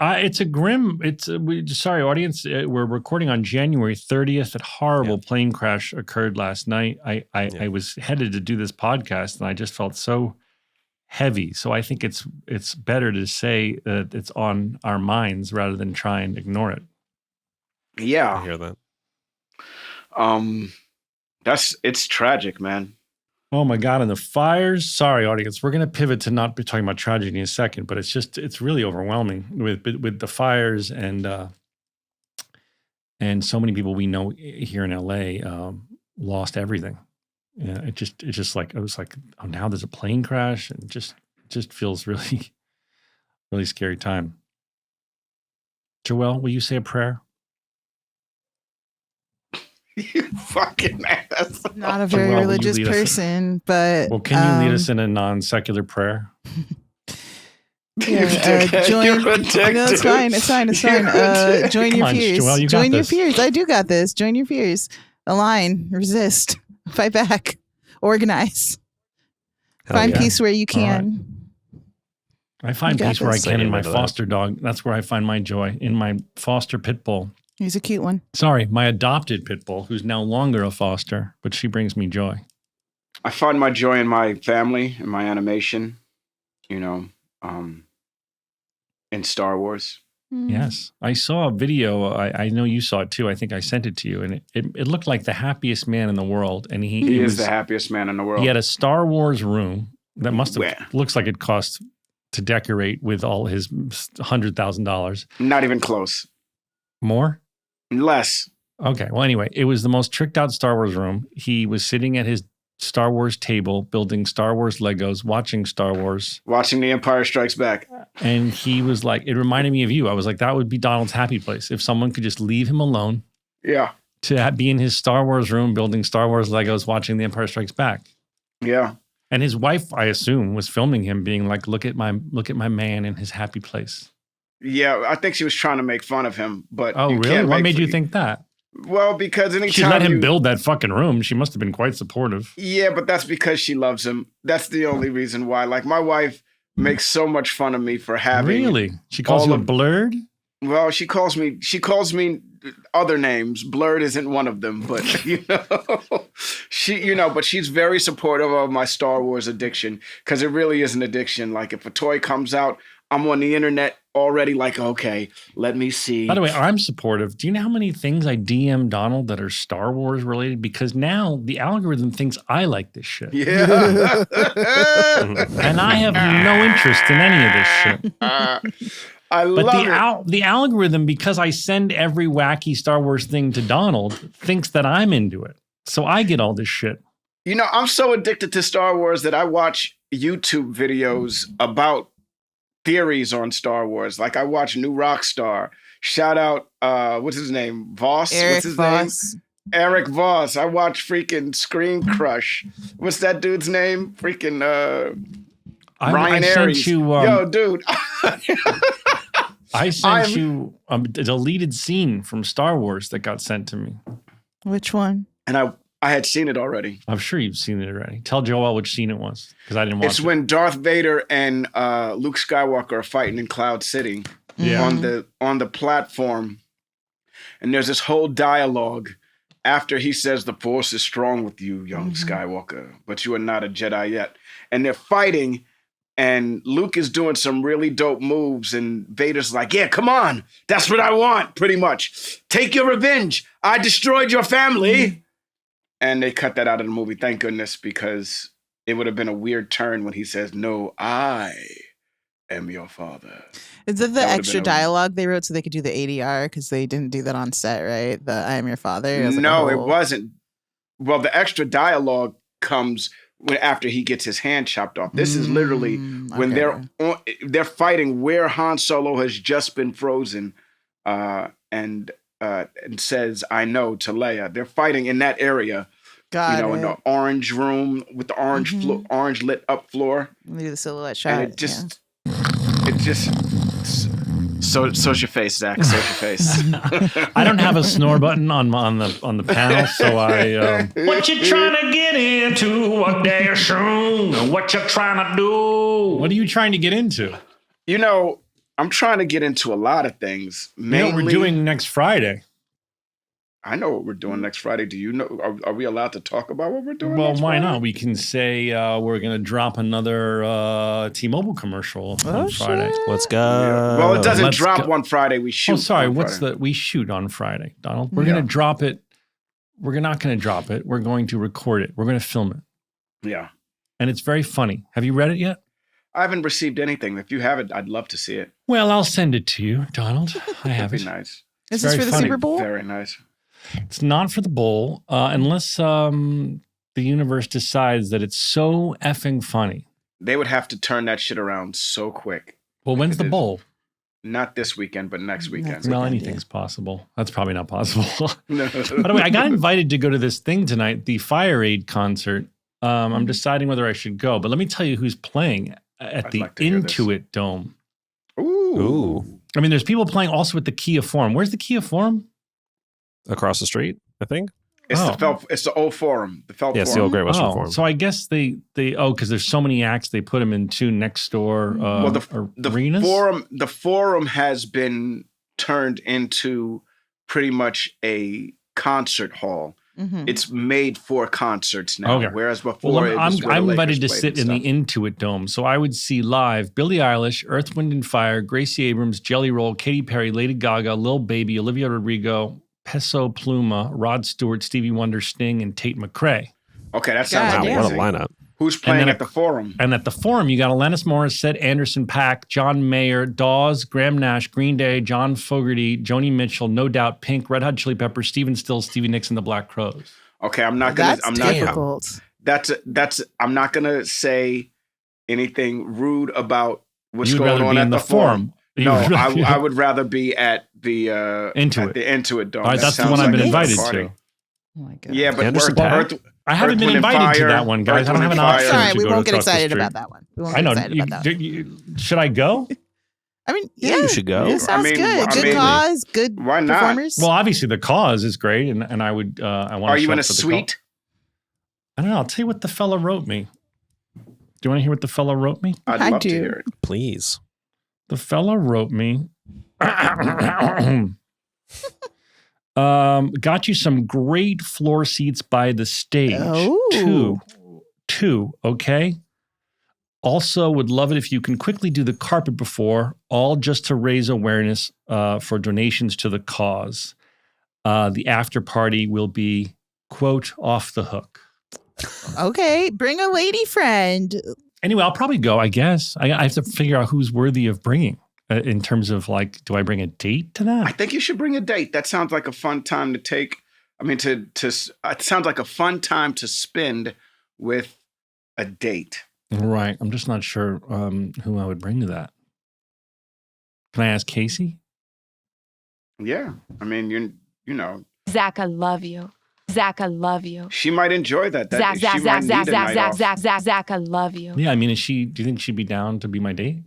It's a grim. Sorry, audience. We're recording on January 30th. A horrible plane crash occurred last night. I was headed to do this podcast, and I just felt so heavy. So I think it's better to say that it's on our minds rather than try and ignore it. Yeah, I hear that. It's tragic, man. Oh my God. And the fires. Sorry, audience. We're going to pivot to not be talking about tragedy in a second, but it's really overwhelming with the fires and so many people we know here in LA lost everything. Yeah. It was like, oh, now there's a plane crash, and it just feels really, really scary time. Joelle, will you say a prayer? You fucking ass. Not a very religious person, but well, can you lead us in a non-secular prayer? Join. No, it's fine. Join your fears. Joelle, join your fears. I do got this. Join your fears. Align. Resist. Fight back. Organize. Find peace where you can. Right. I find peace where I can in my foster dog. That's where I find my joy, in my foster pit bull. He's a cute one. Sorry, my adopted pit bull, who's no longer a foster, but she brings me joy. I find my joy in my family, in my animation, in Star Wars. Yes. I saw a video. I know you saw it too. I think I sent it to you. And it looked like the happiest man in the world. And he is the happiest man in the world. He had a Star Wars room that looks like it cost to decorate with all his $100,000. Not even close. More? Less. Okay. Well, anyway, it was the most tricked out Star Wars room. He was sitting at his Star Wars table, building Star Wars Legos, watching Star Wars. Watching The Empire Strikes Back. And he was like, it reminded me of you. I was like, that would be Donald's happy place. If someone could just leave him alone. Yeah. To be in his Star Wars room, building Star Wars Legos, watching The Empire Strikes Back. Yeah. And his wife, I assume, was filming him being like, look at my man in his happy place. Yeah, I think she was trying to make fun of him, but oh, really? What made you think that? Well, because anytime she let him build that fucking room, she must have been quite supportive. Yeah, but that's because she loves him. That's the only reason why. Like, my wife makes so much fun of me for having. She calls you a blurred? Well, she calls me other names. Blurred isn't one of them, but but she's very supportive of my Star Wars addiction, because it really is an addiction. Like, if a toy comes out, I'm on the internet already like, okay, let me see. By the way, I'm supportive. Do you know how many things I DM Donald that are Star Wars related? Because now the algorithm thinks I like this shit. Yeah. And I have no interest in any of this shit. I love the algorithm, because I send every wacky Star Wars thing to Donald, thinks that I'm into it. So I get all this shit. I'm so addicted to Star Wars that I watch YouTube videos about theories on Star Wars. Like, I watch New Rockstar. Shout out, what's his name? Voss? What's his name? Eric Voss. I watch freaking Screen Crush. What's that dude's name? Freaking Ryan Aries. Yo, dude. I sent you a deleted scene from Star Wars that got sent to me. Which one? And I had seen it already. I'm sure you've seen it already. Tell Joel which scene it was, because I didn't watch it. It's when Darth Vader and Luke Skywalker are fighting in Cloud City on the platform. And there's this whole dialogue after he says, "The Force is strong with you, young Skywalker, but you are not a Jedi yet." And they're fighting, and Luke is doing some really dope moves, and Vader's like, "Yeah, come on. That's what I want, pretty much. Take your revenge. I destroyed your family." And they cut that out of the movie, thank goodness, because it would have been a weird turn when he says, "No, I am your father." Is it the extra dialogue they wrote so they could do the ADR? Because they didn't do that on set, right? The "I am your father." It wasn't. Well, the extra dialogue comes after he gets his hand chopped off. This is literally when they're fighting where Han Solo has just been frozen, and says, "I know," to Leia. They're fighting in that area, in the orange room with the orange orange lit up floor. Do the silhouette shot. And it just. So's your face, Zach. So's your face. I don't have a snore button on the panel, so I. What you trying to get into? What day soon? What you trying to do? What are you trying to get into? I'm trying to get into a lot of things. Mainly, you know what we're doing next Friday? I know what we're doing next Friday. Do you know? Are we allowed to talk about what we're doing? Well, next why Friday? not? We can say we're going to drop another T-Mobile commercial on Friday. Shit. Let's go. Yeah. Well, it doesn't Let's drop go. on Friday. We shoot. Oh, sorry. on What's Friday. we shoot on Friday, Donald? We're going to drop it. We're not going to drop it. We're going to record it. We're going to film it. Yeah. And it's very funny. Have you read it yet? I haven't received anything. If you have it, I'd love to see it. Well, I'll send it to you, Donald. I have That'd it. be nice. Is this very for the funny. Super Bowl? Very nice. It's not for the bowl, unless the universe decides that it's so effing funny. They would have to turn that shit around so quick. Well, when's the It is. bowl? Not this weekend, but next weekend. Well, anything's possible. That's probably not possible. No. By the way, I got invited to go to this thing tonight, the Fire Aid concert. I'm deciding whether I should go, but let me tell you who's playing at I'd the like to hear this. Intuit Dome. Ooh. I mean, there's people playing also at the Kia Forum. Where's the Kia Forum? Across the street, I think. It's Oh. It's the old forum. The Felt Yeah, it's the Forum. old Great Western Forum. So I guess they because there's so many acts, they put them in two next door Well, the arenas. forum has been turned into pretty much a concert hall. Mm-hmm. It's made for concerts now, Okay. whereas before Well, it was where the I'm Lakers invited to played sit and in the stuff. Intuit Dome, so I would see live Billie Eilish, Earth, Wind and Fire, Gracie Abrams, Jelly Roll, Katy Perry, Lady Gaga, Lil Baby, Olivia Rodrigo, Peso Pluma, Rod Stewart, Stevie Wonder, Sting, and Tate McRae. Okay, that sounds God Wow, damn. what a amazing. lineup. Who's playing then at the forum? And at the Forum, you got Alanis Morissette, Anderson .Paak, John Mayer, Dawes, Graham Nash, Green Day, John Fogerty, Joni Mitchell, No Doubt, Pink, Red Hot Chili Peppers, Stephen Stills, Stevie Nicks, and the Black Crows. Okay, I'm not gonna. That's I'm not. difficult. That's. I'm not gonna say anything rude about what's You'd going rather on be at in the forum. No, You'd rather- I would rather be at the Intuit. at the Intuit Dome. All right, That that's the sounds one I've been like a invited party. to. Oh my God. Yeah, but Anderson Earth, .Paak? I haven't Earth, been Wind and invited to Fire, that one, guys. Earth, I don't have Wind an and option. Fire. Sorry, to we go won't to get across the excited street. about that one. We won't I get know. excited about that one. Should I go? I mean, Yeah, you should go. It sounds I mean, good. I Good mean, cause, good why not? performers. Well, obviously the cause is great, and I would. I want. Are you in a suite? I don't know. I'll tell you what the fella wrote me. Do you want to hear what the fella wrote me? I'd I love do. to hear it. Please. The fella wrote me. Got you some great floor seats by the stage. Oh. Two. Okay. Also, would love it if you can quickly do the carpet before, all just to raise awareness for donations to the cause. The after party will be, quote, off the hook. Okay, bring a lady friend. Anyway, I'll probably go, I guess. I have to figure out who's worthy of bringing in terms of like, do I bring a date to I that? think you should bring a date. That sounds like a fun time to take. I mean, it sounds like a fun time to spend with a date. Right. I'm just not sure who I would bring to that. Can I ask Casey? Yeah, I mean, you know, Zach, I love you. Zach, I love you. she might enjoy that. Zach, She Zach, might Zach, need Zach, a Zach, night Zach, off. Zach, Zach, Zach, I love you. Yeah. I mean, do you think she'd be down to be my date?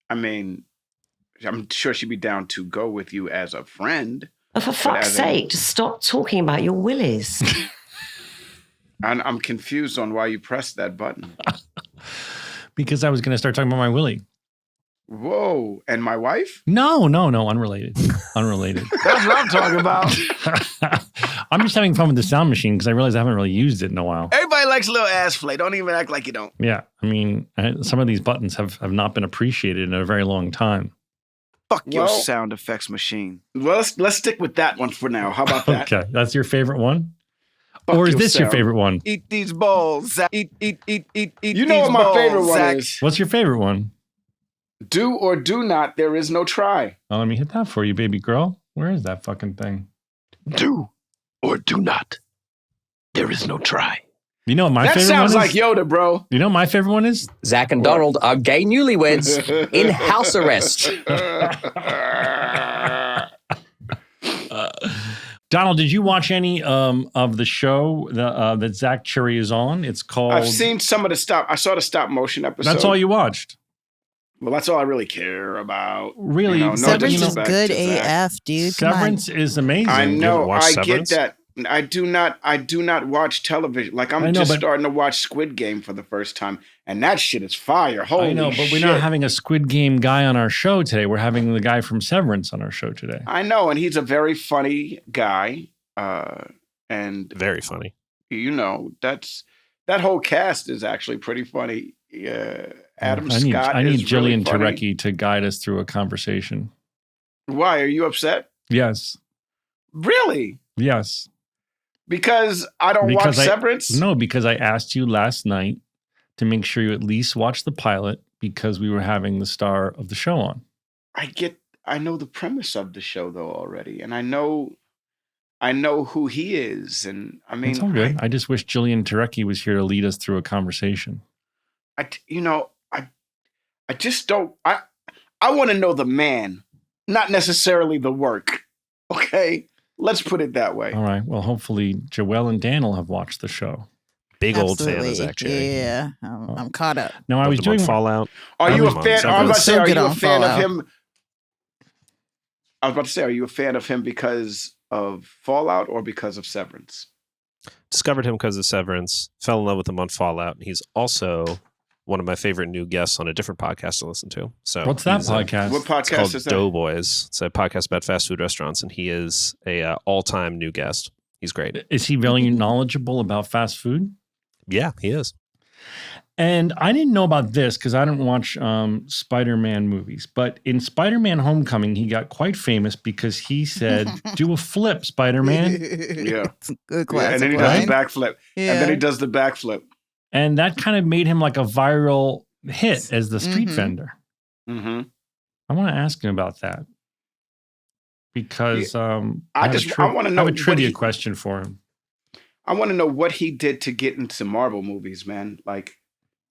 I mean, I'm sure she'd be down to go with you as a friend. Oh, for fuck's as a- sake, just stop talking about your willies. And I'm confused on why you pressed that button. Because I was going to start talking about my Willie. Whoa. And my wife? No, unrelated. Unrelated. That's what I'm talking about. I'm just having fun with the sound machine because I realize I haven't really used it in a while. Everybody likes a little ass play. Don't even act like you don't. Yeah. I mean, some of these buttons have not been appreciated in a very long time. Fuck your Well- sound effects machine. Well, let's stick with that one for now. How about that? Okay. That's your favorite one? Fuck Or is this your yourself. favorite one? Eat these balls. Zach. Eat You know these what my balls, favorite one Zach. is? What's your favorite one? Do or do not, there is no try. Oh, let me hit that for you, baby girl. Where is that fucking thing? Do or do not. There is no try. You know what my That favorite sounds one like is? Yoda, bro. You know what my favorite one is? Zach and Donald are gay newlyweds in house arrest. Donald, did you watch any of the show that Zach Cherry is on? It's called. I've seen some of the stop. I saw the stop motion episode. That's all you watched. Well, that's all I really care about. Really? You know, no Severance is disrespect good to Zach. AF, dude. Come on. Severance is amazing. I You know. ever watch I Severance? get that. I do not watch television. Like I'm just starting to watch Squid Game for the first time, and that shit is fire. Holy I know, but shit. we're not having a Squid Game guy on our show today. We're having the guy from Severance on our show today. I know, and he's a very funny guy, and very funny. You know, that whole cast is actually pretty funny. Adam Scott. I need is really Jillian funny. Turecki to guide us through a conversation. Why are you upset? Yes. Really? Yes. Because I don't watch Severance? No, because I asked you last night to make sure you at least watch the pilot because we were having the star of the show on. I know the premise of the show though already, and I know who he is, and I mean, it's all good. I just wish Jillian Turecki was here to lead us through a conversation. I just don't. I want to know the man, not necessarily the work. Okay, let's put it that way. All right. Well, hopefully Joelle and Dan will have watched the show. Big old fans, actually. Yeah, I'm caught up. No, I was doing Fallout. Are you a fan? I was about to say, are you a fan Fallout. of him? I was about to say, are you a fan of him because of Fallout or because of Severance? Discovered him because of Severance. Fell in love with him on Fallout. He's also one of my favorite new guests on a different podcast to listen to. So what's that podcast? What podcast is that? Doughboys. It's a podcast about fast food restaurants, and he is a all-time new guest. He's great. Is he very knowledgeable about fast food? Yeah, he is. And I didn't know about this because I don't watch Spider-Man movies. But in Spider-Man Homecoming, he got quite famous because he said, do a flip, Spider-Man. Yeah. Good classic. And then he does the backflip. Yeah. And then he does the backflip. And that kind of made him like a viral hit as the street vendor. Mm-hmm. I want to ask him about that. Because I want to know I have a trivia question for him. I want to know what he did to get into Marvel movies, man. Like,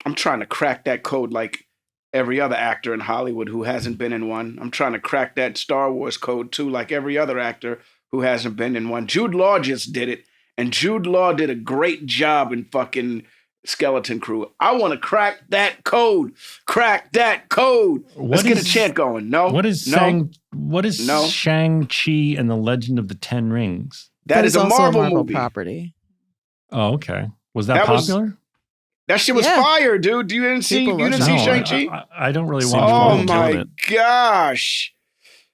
I'm trying to crack that code like every other actor in Hollywood who hasn't been in one. I'm trying to crack that Star Wars code too, like every other actor who hasn't been in one. Jude Law just did it, and Jude Law did a great job in fucking Skeleton Crew. I want to crack that code. Crack that code. Let's get a chant going. No. What is Shang-Chi and the Legend of the Ten Rings? That is a also Marvel a Marvel movie. Property. Oh, okay. Was that popular? That shit was fire, dude. You didn't see Shang-Chi? I don't really watch. Oh my gosh.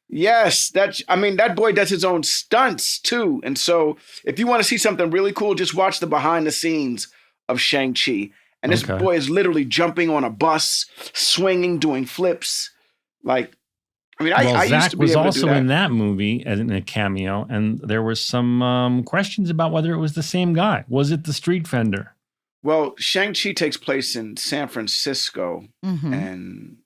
Yes, that boy does his own stunts too. And so if you want to see something really cool, just watch the behind the scenes of Shang-Chi. And this boy is literally jumping on a bus, swinging, doing flips. Like, I mean, I used to be able to do that. Zach was also in that movie as in a cameo, and there was some questions about whether it was the same guy. Was it the street vendor? Well, Shang-Chi takes place in San Francisco, and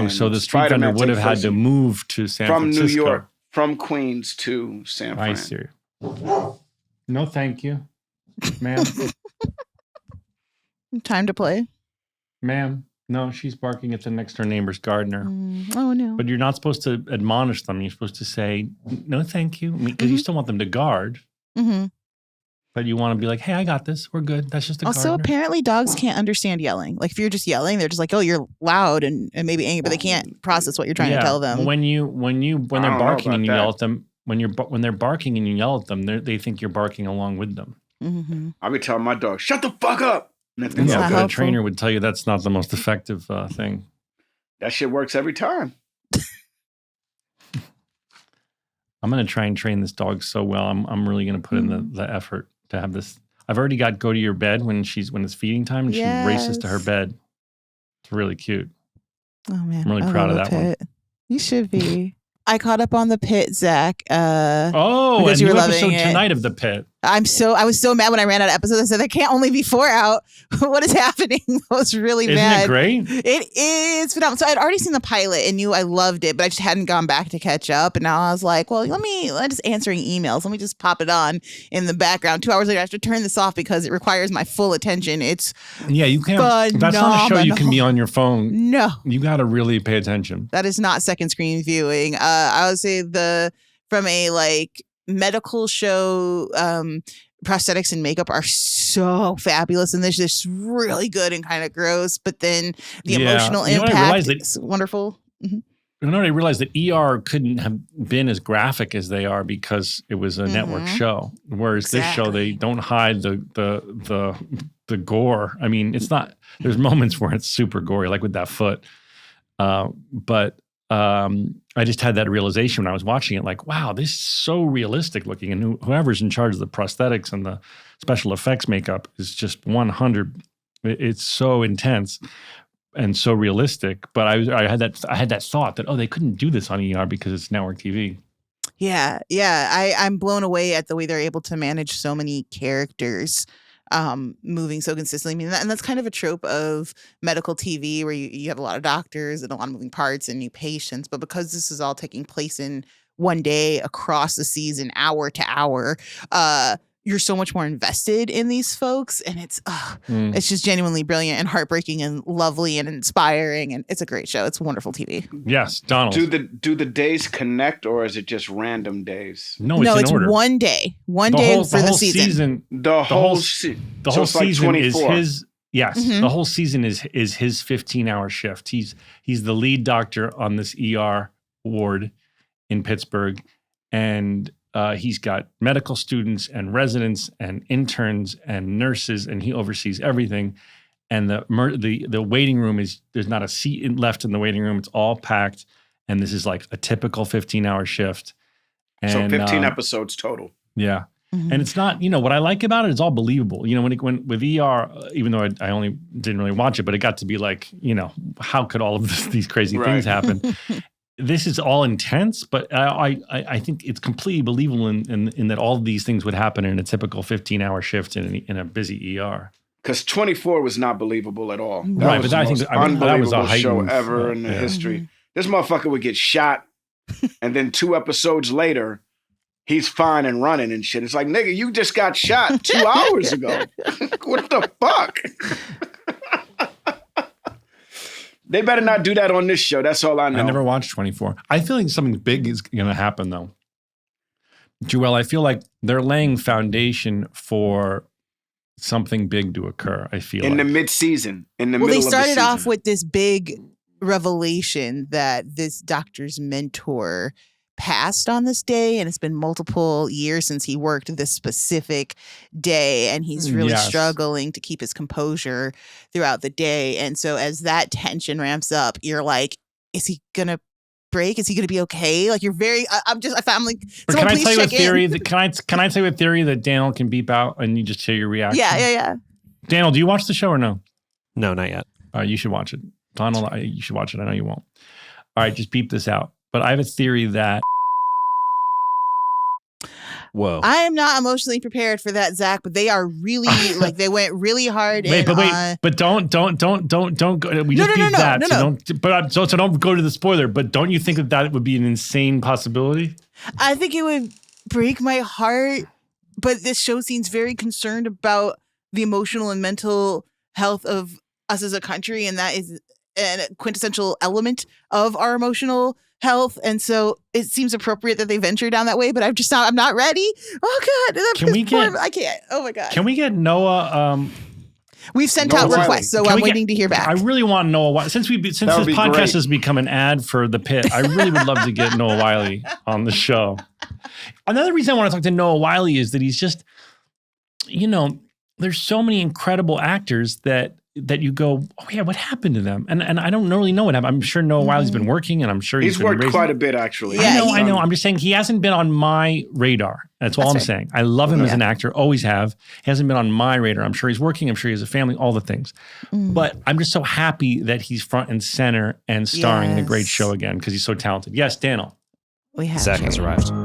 so the street vendor would have had to move to San Francisco. From New York, from Queens to San Francisco. I see. No, thank you, ma'am. Time to play. Ma'am. No, she's barking at the next door neighbor's gardener. Oh, no. But you're not supposed to admonish them. You're supposed to say, no, thank you. Because you still want them to guard. Mm-hmm. But you want to be like, hey, I got this. We're good. That's just a Also, gardener. apparently dogs can't understand yelling. Like if you're just yelling, they're just like, oh, you're loud and maybe angry, but they can't process what you're trying to tell them. When they're barking and you yell at them, when they're barking and you yell at them, they think you're barking along with them. Mm-hmm. I'll be telling my dog, shut the fuck up. A trainer would tell you that's not the most effective thing. That shit works every time. I'm going to try and train this dog so well. I'm really going to put in the effort to have this. I've already got go to your bed when it's feeding time and she races to her bed. It's really cute. Oh man, I'm really proud of that one. You should be. I caught up on The Pit, Zach. And because you were loving episode it. tonight of The Pit. I was so mad when I ran out of episodes. I said, there can't only be 4 out. What is happening? I was really mad. Isn't it great? It is phenomenal. So I'd already seen the pilot and knew I loved it, but I just hadn't gone back to catch up. And now I was like, well, I'm just answering emails. Let me just pop it on in the background. 2 hours later, I have to turn this off because it requires my full attention. It's you can't. phenomenal. That's not a show you can be on your phone. No. You got to really pay attention. That is not second screen viewing. I would say from a medical show, prosthetics and makeup are so fabulous, and this is really good and kind of gross. But then the emotional impact is wonderful. Mm-hmm. I realized that ER couldn't have been as graphic as they are because it was a network show. Whereas this show, they don't hide the gore. I mean, it's not. There's moments where it's super gory, like with that foot. But I just had that realization when I was watching it, like, wow, this is so realistic looking, and whoever's in charge of the prosthetics and the special effects makeup is just 100. It's so intense. And so realistic, but I had that thought that they couldn't do this on ER because it's network TV. Yeah. I'm blown away at the way they're able to manage so many characters, moving so consistently. I mean, and that's kind of a trope of medical TV where you have a lot of doctors and a lot of moving parts and new patients. But because this is all taking place in one day across the season, hour to hour, you're so much more invested in these folks, and it's just genuinely brilliant and heartbreaking and lovely and inspiring, and it's a great show. It's wonderful TV. Yes, Donald. Do the days connect, or is it just random days? No, it's in order. One day for the season. The whole season is his. Yes, the whole season is his 15-hour shift. He's the lead doctor on this ER ward in Pittsburgh, and he's got medical students and residents and interns and nurses, and he oversees everything. And the waiting room there's not a seat left in the waiting room. It's all packed. And this is like a typical 15-hour shift. And, so 15 episodes total. Yeah. Mm-hmm. And it's not, what I like about it is all believable. When with ER, even though I only didn't really watch it, but it got to be like, how could all of these crazy things happen? This is all intense, but I think it's completely believable in that all of these things would happen in a typical 15-hour shift in a busy ER. Because 24 was not believable at all. That was the most unbelievable show ever in the history. This motherfucker would get shot, and then 2 episodes later, he's fine and running and shit. It's like, nigga, you just got shot 2 hours ago. What the fuck? They better not do that on this show. That's all I know. I never watched 24. I feel like something big is going to happen, though. Joel, I feel like they're laying foundation for something big to occur, I feel in the mid-season, in the middle of the season. Well, they started off with this big revelation that this doctor's mentor passed on this day, and it's been multiple years since he worked this specific day, and he's really struggling to keep his composure throughout the day. And so as that tension ramps up, you're like, is he gonna break? Is he gonna be okay? Like, you're very I'm like, can I tell you a theory that can I tell you a theory that Daniel can beep out and you just hear your reaction? Yeah. Daniel, do you watch the show or no? No, not yet. You should watch it. Donald, you should watch it. I know you won't. All right, just beep this out. But I have a theory that Whoa. I am not emotionally prepared for that, Zach, but they are really like, they went really hard. But don't go. We just beat that. So don't go to the spoiler. But don't you think that would be an insane possibility? I think it would break my heart. But this show seems very concerned about the emotional and mental health of us as a country, and that is a quintessential element of our emotional health, and so it seems appropriate that they venture down that way, but I'm not ready. Oh God. I can't. Oh my God. Can we get Noah? We've sent out requests, so I'm waiting to hear back. I really want Noah. Since this podcast has become an ad for the Pit, I really would love to get Noah Wiley on the show. Another reason I want to talk to Noah Wiley is that he's just, there's so many incredible actors that you go, oh yeah, what happened to them? And I don't really know what happened. I'm sure Noah Wiley's been working, and I'm sure he's worked quite a bit, actually. Yeah, I know. I'm just saying he hasn't been on my radar. That's all I'm saying. I love him as an actor, always have. He hasn't been on my radar. I'm sure he's working. I'm sure he has a family, all the things. But I'm just so happy that he's front and center and starring in a great show again because he's so talented. Yes, Daniel. Zach has arrived. All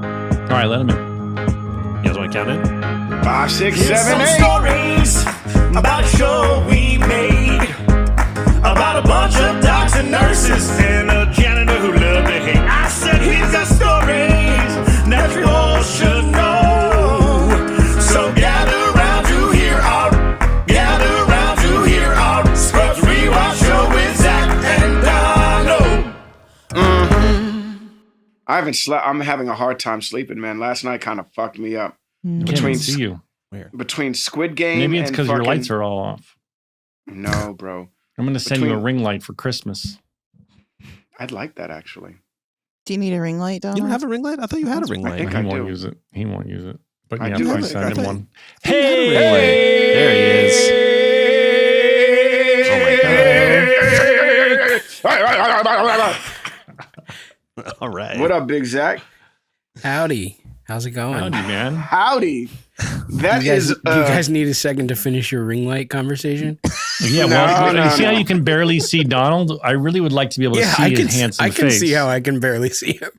right, let him in. You guys want to count in? 5, 6, 7, 8. Stories about a show we made about a bunch of docs and nurses and a janitor who loved to hate. I said he's got stories that you all should know. So gather round to hear our Scrubs Rewatch show with Zach and Donald. I haven't slept. I'm having a hard time sleeping, man. Last night kind of fucked me up. Between Squid Game, maybe it's because your lights are all off. No, bro. I'm going to send you a ring light for Christmas. I'd like that, actually. Do you need a ring light, Donald? You don't have a ring light? I thought you had a ring light. think He I won't do. use it. He won't use it. But I yeah, do. I I sent him thought- one. You had a ring light. There he is. All right. What up, Big Zach? Howdy. How's it going? Howdy, man. Howdy. That Do you guys, is. do you guys need a second to finish your ring light conversation? Yeah, well, No, you see how no. you can barely see Donald? I really would like to be able to see I his can. handsome I can face. see how I can barely see him.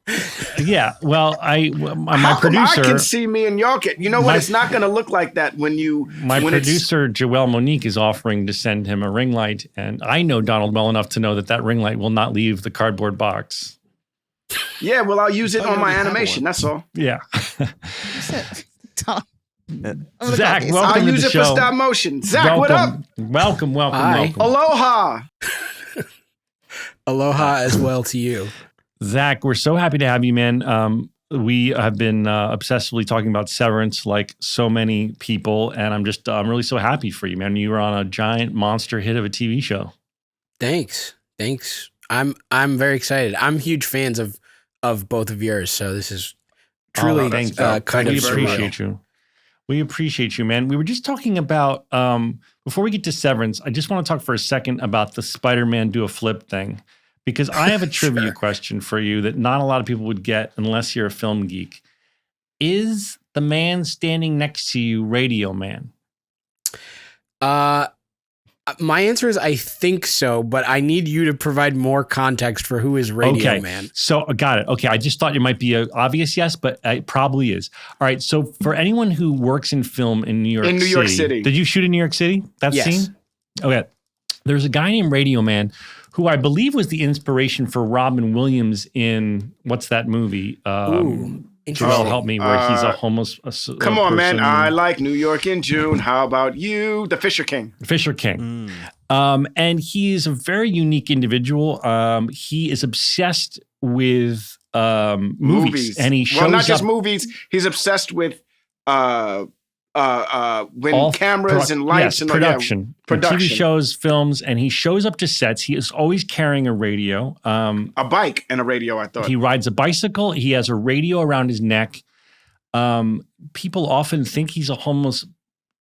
Yeah, well, my How come producer, I can see me and y'all can. You know what? My- It's not going to look like that when you. my when it's- producer Joelle Monique is offering to send him a ring light, and I know Donald well enough to know that ring light will not leave the cardboard box. Yeah, well, I'll use it Oh, on my you have animation. one. That's all. Yeah. Donald. Zach, Okay, welcome I'll to use the it show. for stop motion. Zach, what up? Welcome. Hi. Aloha. Aloha as well to you. Zach, we're so happy to have you, man. We have been obsessively talking about Severance like so many people, and I'm really so happy for you, man. You were on a giant monster hit of a TV show. Thanks. I'm very excited. I'm huge fans of both of yours, so this is truly thanks. kind We of appreciate surreal. you. We appreciate you, man. We were just talking about before we get to Severance. I just want to talk for a second about the Spider-Man do a flip thing, because I have a trivia question for you that not a lot of people would get unless you're a film geek. Is the man standing next to you Radio Man? My answer is I think so, but I need you to provide more context for who is Radio Okay. Man. So got it. Okay. I just thought it might be an obvious yes, but it probably is. All right. So for anyone who works in film in New York City. Did you shoot in New York City? That Yes. scene? Okay. There's a guy named Radio Man who I believe was the inspiration for Robin Williams in what's that movie? Ooh, Joel, interesting. help me, where he's a homeless Come on, man. person. I like New York in June. How about you? The Fisher King. Fisher King. And he is a very unique individual. He is obsessed with movies. And he shows well, not just up- movies. He's obsessed with when all cameras and lights and production, production. TV shows, films, and he shows up to sets. He is always carrying a radio. A bike and a radio, I thought. He rides a bicycle. He has a radio around his neck. People often think he's a homeless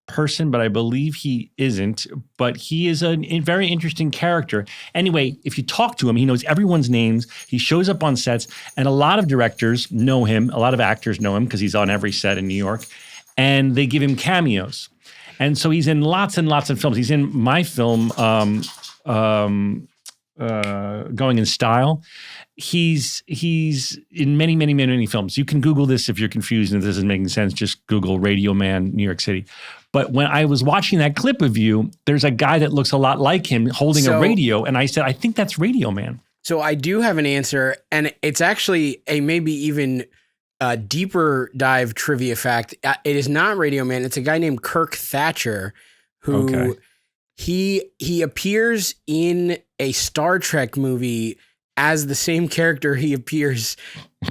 person, but I believe he isn't. But he is a very interesting character. Anyway, if you talk to him, he knows everyone's names. He shows up on sets, and a lot of directors know him. A lot of actors know him because he's on every set in New York, and they give him cameos. And so he's in lots and lots of films. He's in my film, Going in Style. He's in many, many, many, many films. You can Google this if you're confused and this isn't making sense. Just Google Radio Man, New York City. But when I was watching that clip of you, there's a guy that looks a lot like him holding a radio. And I said, I think that's Radio Man. So I do have an answer, and it's actually a maybe even deeper dive trivia fact. It is not Radio Man. It's a guy named Kirk Thatcher, who he appears in a Star Trek movie as the same character he appears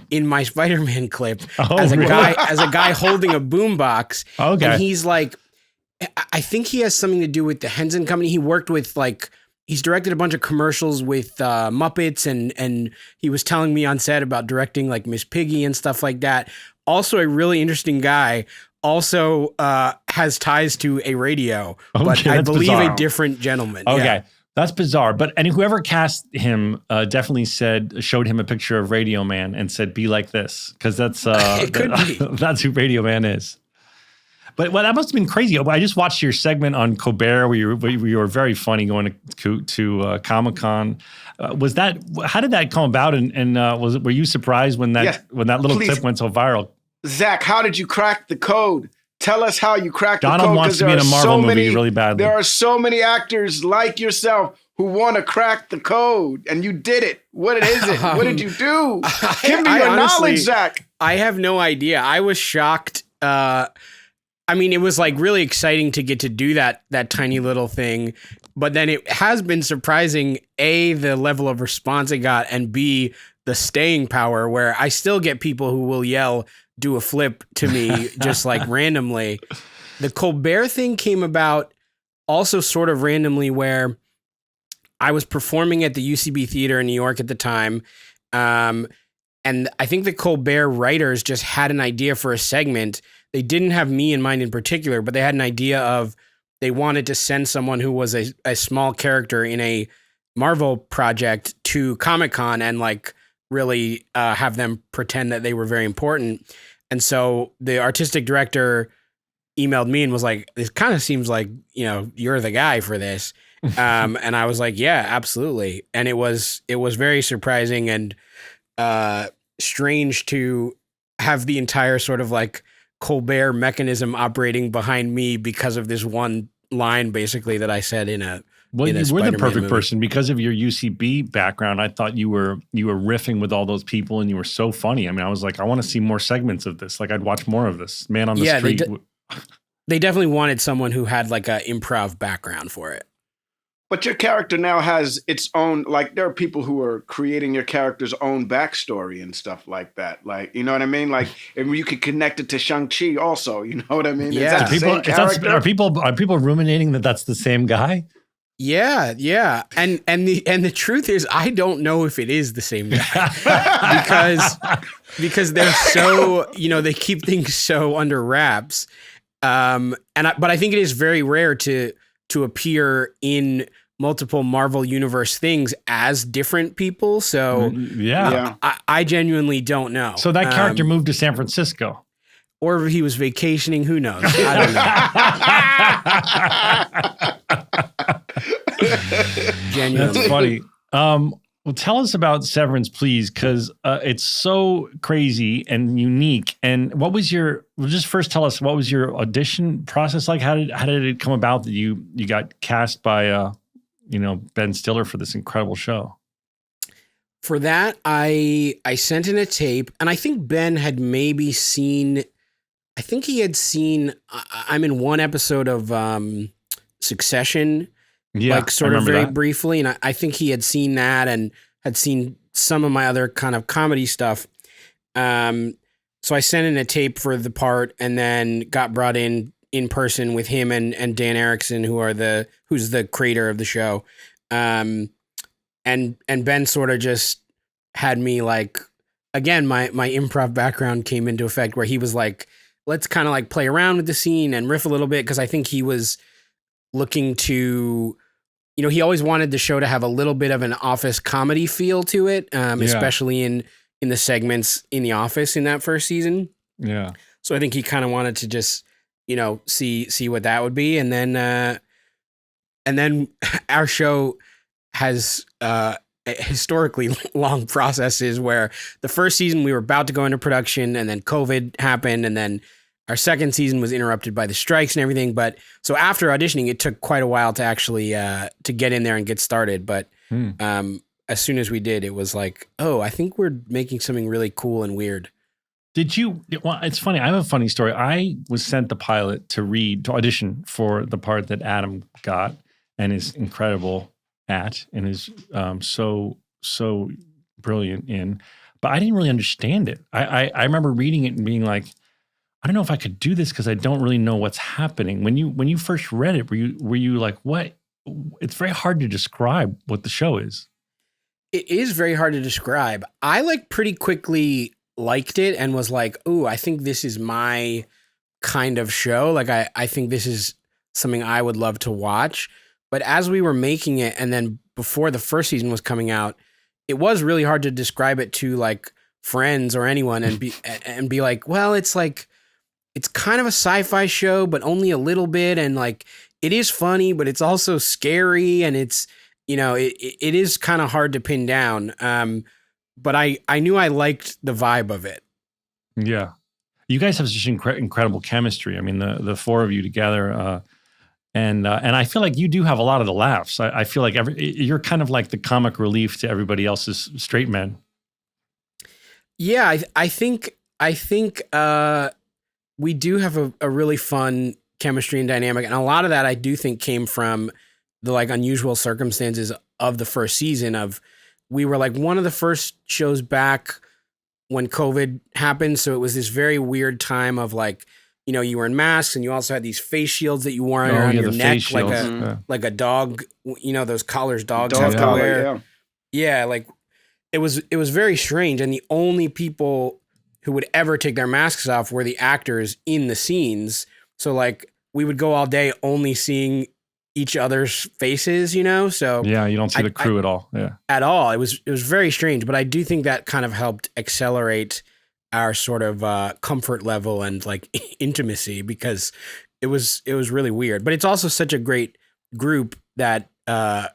in my Spider-Man clip as a guy holding a boombox. Okay. And he's like, I think he has something to do with the Henson Company. He worked with he's directed a bunch of commercials with Muppets, and he was telling me on set about directing like Miss Piggy and stuff like that. Also a really interesting guy. Also has ties to a radio, but I believe bizarre. a different gentleman. Okay. Yeah. That's bizarre. And whoever cast him definitely showed him a picture of Radio Man and said, be like this. Because that's It could be. that's who Radio Man is. But that must have been crazy. I just watched your segment on Colbert where you were very funny going to Comic-Con. How did that come about? And were you surprised when that little clip went so viral? Zach, how did you crack the code? Tell us how you cracked the code. Donald wants to be in a Marvel movie really badly. There are so many actors like yourself who want to crack the code, and you did it. What is it? What did you do? Give me your knowledge, Zach. I have no idea. I was shocked. It was like really exciting to get to do that tiny little thing, but then it has been surprising, A, the level of response it got, and B, the staying power, where I still get people who will yell, do a flip to me just like randomly. The Colbert thing came about also sort of randomly, where I was performing at the UCB Theater in New York at the time. And I think the Colbert writers just had an idea for a segment. They didn't have me in mind in particular, but they had an idea of they wanted to send someone who was a small character in a Marvel project to Comic-Con and like really have them pretend that they were very important. And so the artistic director emailed me and was like, this kind of seems like, you're the guy for this. And I was like, yeah, absolutely. And it was very surprising and strange to have the entire sort of like Colbert mechanism operating behind me because of this one line basically that I said in a Well, in a you were the Spider-Man perfect movie. person because of your UCB background. I thought you were riffing with all those people, and you were so funny. I mean, I was like, I want to see more segments of this. Like, I'd watch more of this. Man on the Street. They definitely wanted someone who had like a improv background for it. But your character now has its own, like, there are people who are creating your character's own backstory and stuff like that. Like, you know what I mean? Like, and you could connect it to Shang-Chi also, you know what I mean? Yeah. Is that the same character? Are people ruminating that that's the same guy? Yeah. And the truth is, I don't know if it is the same guy because they're so, they keep things so under wraps. But I think it is very rare to appear in multiple Marvel Universe things as different people. So yeah. I genuinely don't know. So that character moved to San Francisco. Or he was vacationing. Who knows? I don't know. Genuinely. That's funny. Well, tell us about Severance, please, because it's so crazy and unique. And just first tell us, what was your audition process like? How did it come about that you got cast by Ben Stiller for this incredible show? For that, I sent in a tape, and I think Ben had maybe seen. I think he had seen. I'm in one episode of Succession. Yeah, like sort of very briefly. And I think he had seen that and had seen some of my other kind of comedy stuff. So I sent in a tape for the part and then got brought in person with him and Dan Erickson, who's the creator of the show. And Ben sort of just had me like, again, my improv background came into effect where he was like, let's kind of like play around with the scene and riff a little bit. Cause I think he was looking to, he always wanted the show to have a little bit of an office comedy feel to it, especially in the segments in the office in that first season. Yeah. So I think he kind of wanted to just, see what that would be. And then our show has historically long processes where the first season we were about to go into production and then COVID happened, and then our second season was interrupted by the strikes and everything. But so after auditioning, it took quite a while to actually to get in there and get started. But as soon as we did, it was like, oh, I think we're making something really cool and weird. Well, it's funny. I have a funny story. I was sent the pilot to audition for the part that Adam got and is incredible at and is so brilliant in. But I didn't really understand it. I remember reading it and being like, I don't know if I could do this because I don't really know what's happening. When you first read it, were you like, what? It's very hard to describe what the show is. It is very hard to describe. I pretty quickly liked it and was like, ooh, I think this is my kind of show. Like I think this is something I would love to watch. But as we were making it, and then before the first season was coming out, it was really hard to describe it to like friends or anyone and be like, well, it's kind of a sci-fi show, but only a little bit. And like, it is funny, but it's also scary. And it's, it is kind of hard to pin down. But I knew I liked the vibe of it. Yeah. You guys have such incredible chemistry. I mean, the four of you together, and I feel like you do have a lot of the laughs. I feel like you're kind of like the comic relief to everybody else's straight men. Yeah. I think we do have a really fun chemistry and dynamic. And a lot of that I do think came from the like unusual circumstances of the first season we were like one of the first shows back when COVID happened. So it was this very weird time of like, you were in masks and you also had these face shields that you wore around your neck, like a dog, those collars dogs have to wear. Yeah. Like it was very strange. And the only people who would ever take their masks off were the actors in the scenes. So like we would go all day only seeing each other's faces, you know? So yeah, you don't see the crew at all. Yeah. At all. It was very strange, but I do think that kind of helped accelerate our sort of comfort level and like intimacy, because it was really weird. But it's also such a great group that I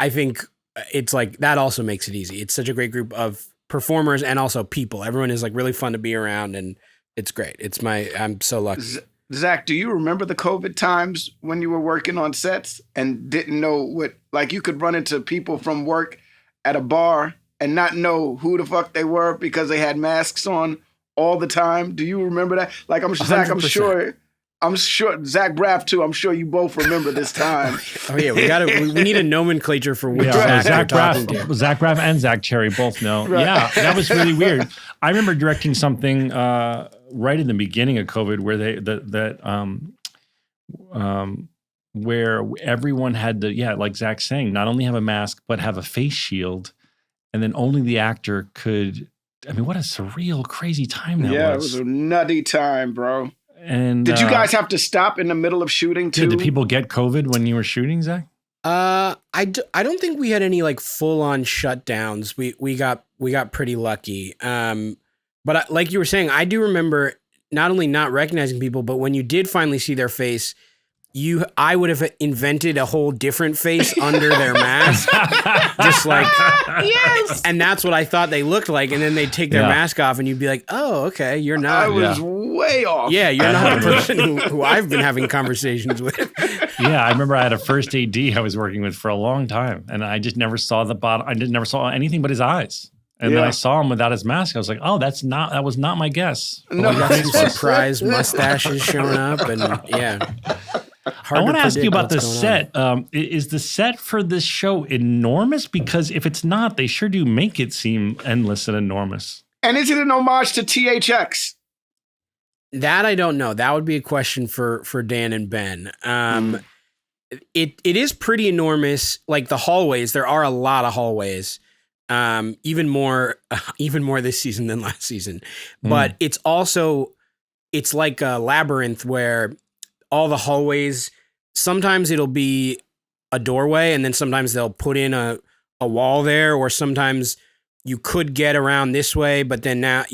think it's like that also makes it easy. It's such a great group of performers and also people. Everyone is like really fun to be around, and it's great. I'm so lucky. Zach, do you remember the COVID times when you were working on sets and didn't know what, like you could run into people from work at a bar and not know who the fuck they were because they had masks on all the time? Do you remember that? Like Zach, 100%. I'm sure Zach Braff too. I'm sure you both remember this time. Oh yeah, we need a nomenclature for which Zach Braff and Zach Cherry both know. Right. Yeah, that was really weird. I remember directing something right in the beginning of COVID where everyone had to, like Zach's saying, not only have a mask but have a face shield, and then only the actor could. I mean, what a surreal, crazy time that was. Yeah, it was a nutty time, bro. And did you guys have to stop in the middle of shooting too? Did people get COVID when you were shooting, Zach? I don't think we had any like full on shutdowns. We got pretty lucky. But like you were saying, I do remember not only not recognizing people, but when you did finally see their face, I would have invented a whole different face under their mask. Just like, yes. And that's what I thought they looked like. And then they'd take their mask off and you'd be like, oh, okay, you're not. I was way off. Yeah, you're not the person who I've been having conversations with. Yeah, I remember I had a first AD I was working with for a long time. And I just never saw the bottom. I just never saw anything but his eyes. And then I saw him without his mask. I was like, oh, that was not my guess. No, surprise mustaches showing up. And yeah. I want to ask you about the set. Is the set for this show enormous? Because if it's not, they sure do make it seem endless and enormous. And is it an homage to THX? That I don't know. That would be a question for Dan and Ben. It is pretty enormous. Like the hallways, there are a lot of hallways. Even more this season than last season. But it's like a labyrinth where all the hallways, sometimes it'll be a doorway and then sometimes they'll put in a wall there, or sometimes you could get around this way, but then now,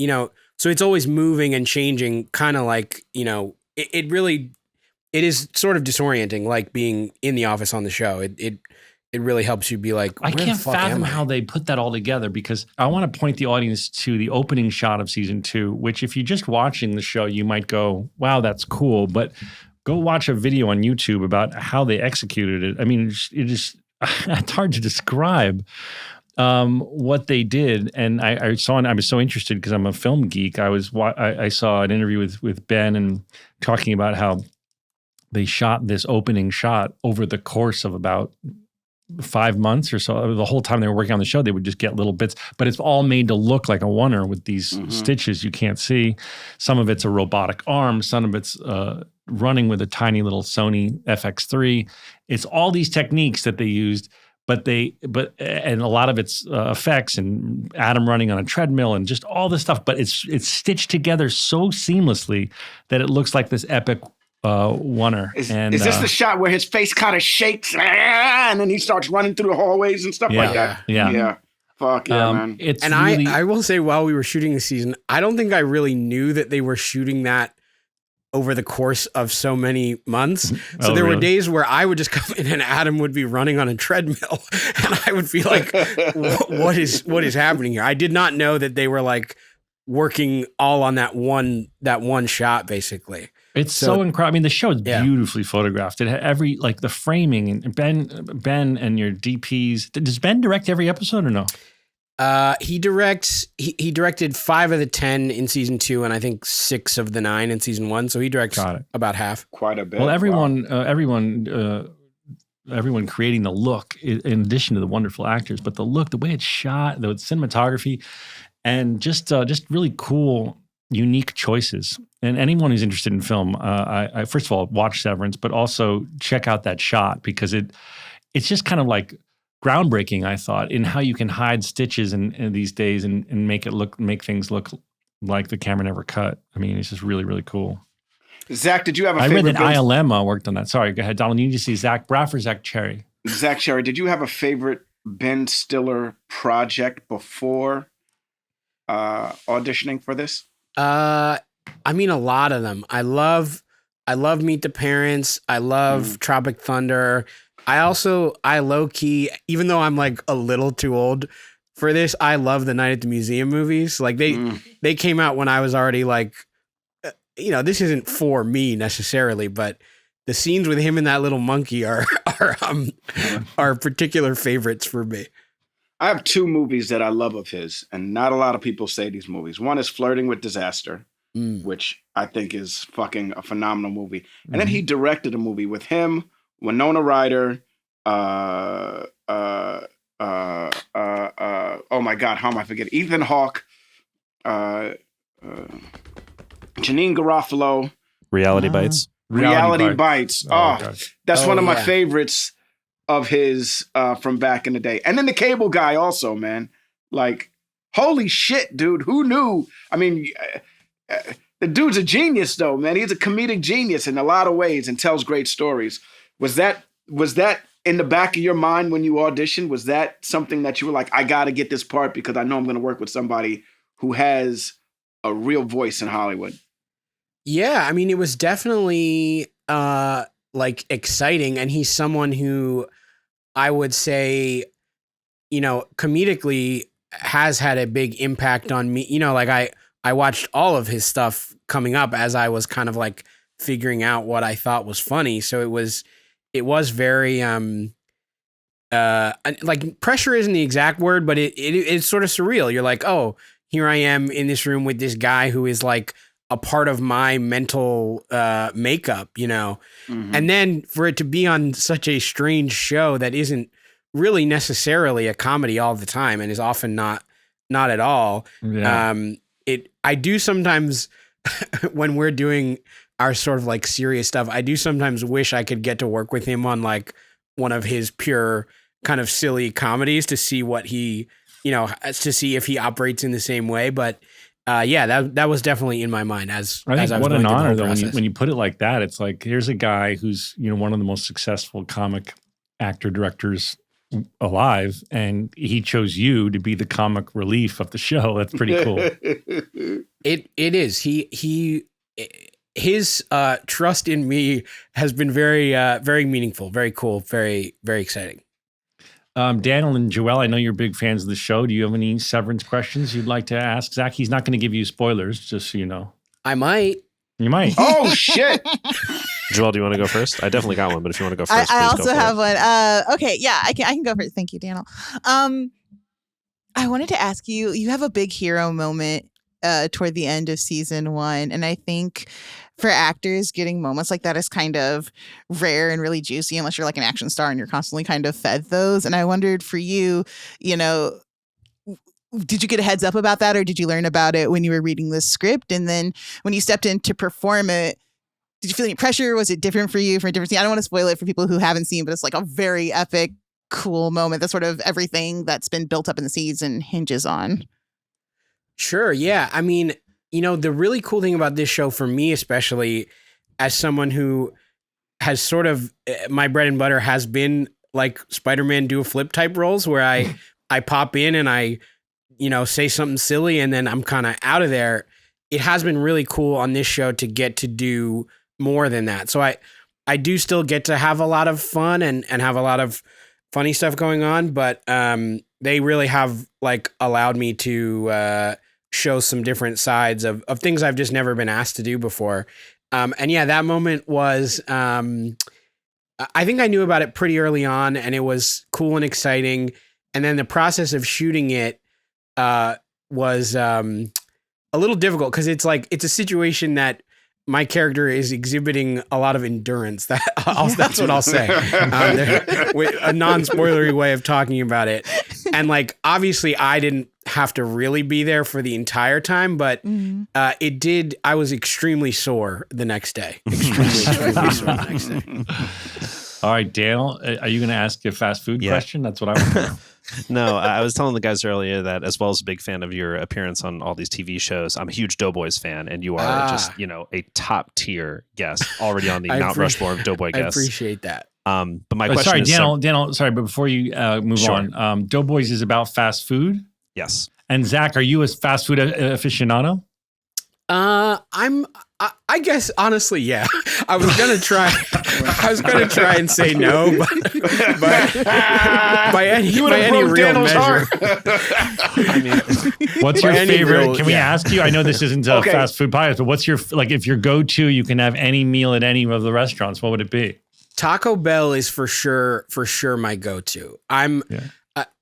so it's always moving and changing, kind of like, it is sort of disorienting, like being in the office on the show. It really helps you be like, I can't fathom how they put that all together, because I want to point the audience to the opening shot of season 2, which if you're just watching the show, you might go, wow, that's cool. But go watch a video on YouTube about how they executed it. I mean, it's hard to describe what they did. And I was so interested because I'm a film geek. I saw an interview with Ben and talking about how they shot this opening shot over the course of about 5 months or so. The whole time they were working on the show, they would just get little bits, but it's all made to look like a oneer with these stitches you can't see. Some of it's a robotic arm, some of it's running with a tiny little Sony FX3. It's all these techniques that they used, but a lot of it's effects and Adam running on a treadmill and just all this stuff, but it's stitched together so seamlessly that it looks like this epic oneer. Is this the shot where his face kind of shakes and then he starts running through the hallways and stuff like that? Yeah. Fuck yeah, man. I will say, while we were shooting the season, I don't think I really knew that they were shooting that over the course of so many months. So there were days where I would just come in and Adam would be running on a treadmill and I would feel like, what is happening here? I did not know that they were like working all on that one shot, basically. It's so incredible. I mean, the show is beautifully photographed. It had the framing, and Ben and your DPs. Does Ben direct every episode or no? He directed 5 of the 10 in season 2, and I think 6 of the 9 in season 1. So he directs about half. Quite a bit. Well, everyone creating the look, in addition to the wonderful actors, but the look, the way it's shot, the cinematography, and just really cool, unique choices. And anyone who's interested in film, I first of all watch Severance, but also check out that shot, because it's just kind of like groundbreaking, I thought, in how you can hide stitches in these days and make things look like the camera never cut. I mean, it's just really, really cool. Zach, did you have a I favorite? read that ILM worked on that. Sorry, go ahead, Donald. You need to see Zach Braff or Zach Cherry? Zach Cherry, did you have a favorite Ben Stiller project before auditioning for this? I mean, a lot of them. I love Meet the Parents. I love Tropic Thunder. I low key, even though I'm like a little too old for this, I love the Night at the Museum movies. Like they came out when I was already like, this isn't for me necessarily, but the scenes with him and that little monkey are particular favorites for me. I have two movies that I love of his, and not a lot of people say these movies. One is Flirting with Disaster, which I think is fucking a phenomenal movie. And then he directed a movie with him, Winona Ryder, oh my God, how am I forgetting? Ethan Hawke, Janine Garofalo. Reality Bites. Reality Bites. That's one of my favorites of his from back in the day. And then The Cable Guy also, man. Like, holy shit, dude. Who knew? I mean, the dude's a genius, though, man. He's a comedic genius in a lot of ways and tells great stories. Was that in the back of your mind when you auditioned? Was that something that you were like, I got to get this part because I know I'm going to work with somebody who has a real voice in Hollywood? Yeah, I mean, it was definitely like exciting. And he's someone who I would say, comedically has had a big impact on me. Like I watched all of his stuff coming up as I was kind of like figuring out what I thought was funny. So it was very like pressure isn't the exact word, but it's sort of surreal. You're like, oh, here I am in this room with this guy who is like a part of my mental makeup, and then for it to be on such a strange show that isn't really necessarily a comedy all the time and is often not at all. Yeah. I do sometimes when we're doing our sort of like serious stuff, I do sometimes wish I could get to work with him on like one of his pure kind of silly comedies to see what he, to see if he operates in the same way. But that was definitely in my mind as I was what going an through the honor whole though process. when you put it like that. It's like here's a guy who's one of the most successful comic actor directors alive, and he chose you to be the comic relief of the show. That's pretty cool. It is. His trust in me has been very very meaningful, very cool, very very exciting. Daniel and Joelle, I know you're big fans of the show. Do you have any Severance questions you'd like to ask Zach? He's not going to give you spoilers, just so you know. I might. You might. Oh, shit. Joelle, do you want to go first? I definitely got one, but if you want to go first, I please also go have for it. one. Okay, yeah, I can go first. Thank you, Daniel. I wanted to ask you, you have a big hero moment toward the end of season 1. And I think for actors, getting moments like that is kind of rare and really juicy unless you're like an action star and you're constantly kind of fed those. And I wondered for you, did you get a heads up about that, or did you learn about it when you were reading the script? And then when you stepped in to perform it, did you feel any pressure? Was it different for you for a different scene? I don't want to spoil it for people who haven't seen, but it's like a very epic, cool moment that sort of everything that's been built up in the season hinges on. Sure. Yeah. I mean, the really cool thing about this show for me, especially as someone who has sort of my bread and butter has been like Spider-Man do a flip type roles where I pop in and I, say something silly and then I'm kind of out of there. It has been really cool on this show to get to do more than that. So I do still get to have a lot of fun and have a lot of funny stuff going on, but they really have like allowed me to show some different sides of things I've just never been asked to do before. And yeah, that moment was, I think I knew about it pretty early on and it was cool and exciting. And then the process of shooting it was a little difficult because it's a situation that my character is exhibiting a lot of endurance. That's what I'll say. A non-spoilery way of talking about it. And like, obviously I didn't have to really be there for the entire time, but it did. I was extremely sore the next day. Extremely sore the next day. All right, Daniel, are you going to ask a fast food question? That's what I want to know. No, I was telling the guys earlier that as well as a big fan of your appearance on all these TV shows, I'm a huge Doughboys fan, and you are just, a top tier guest already on the Mount Rushmore of Doughboy guests. I appreciate that. But my question is... Daniel, sorry, but before you move on, Doughboys is about fast food? Yes. And Zach, are you a fast food aficionado? I guess honestly, yeah. I was gonna try and say no, but by any real measure. I mean, what's your favorite? Can we ask you? I know this isn't a fast food podcast, but what's your if your go-to? You can have any meal at any of the restaurants. What would it be? Taco Bell is for sure my go-to.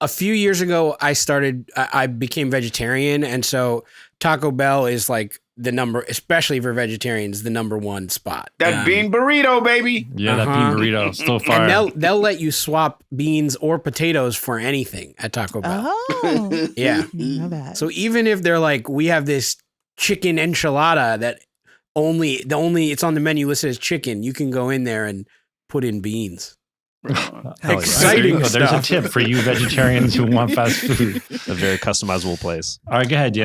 A few years ago, I became vegetarian, and so Taco Bell is like the number, especially for vegetarians, the number one spot. That bean burrito, baby. Yeah, that bean burrito, still fire. And they'll let you swap beans or potatoes for anything at Taco Bell. Oh, yeah. Know that. So even if they're like, we have this chicken enchilada that only it's on the menu listed as chicken, you can go in there and put in beans. Exciting stuff. There's a tip for you vegetarians who want fast food. A very customizable place. All right, go ahead,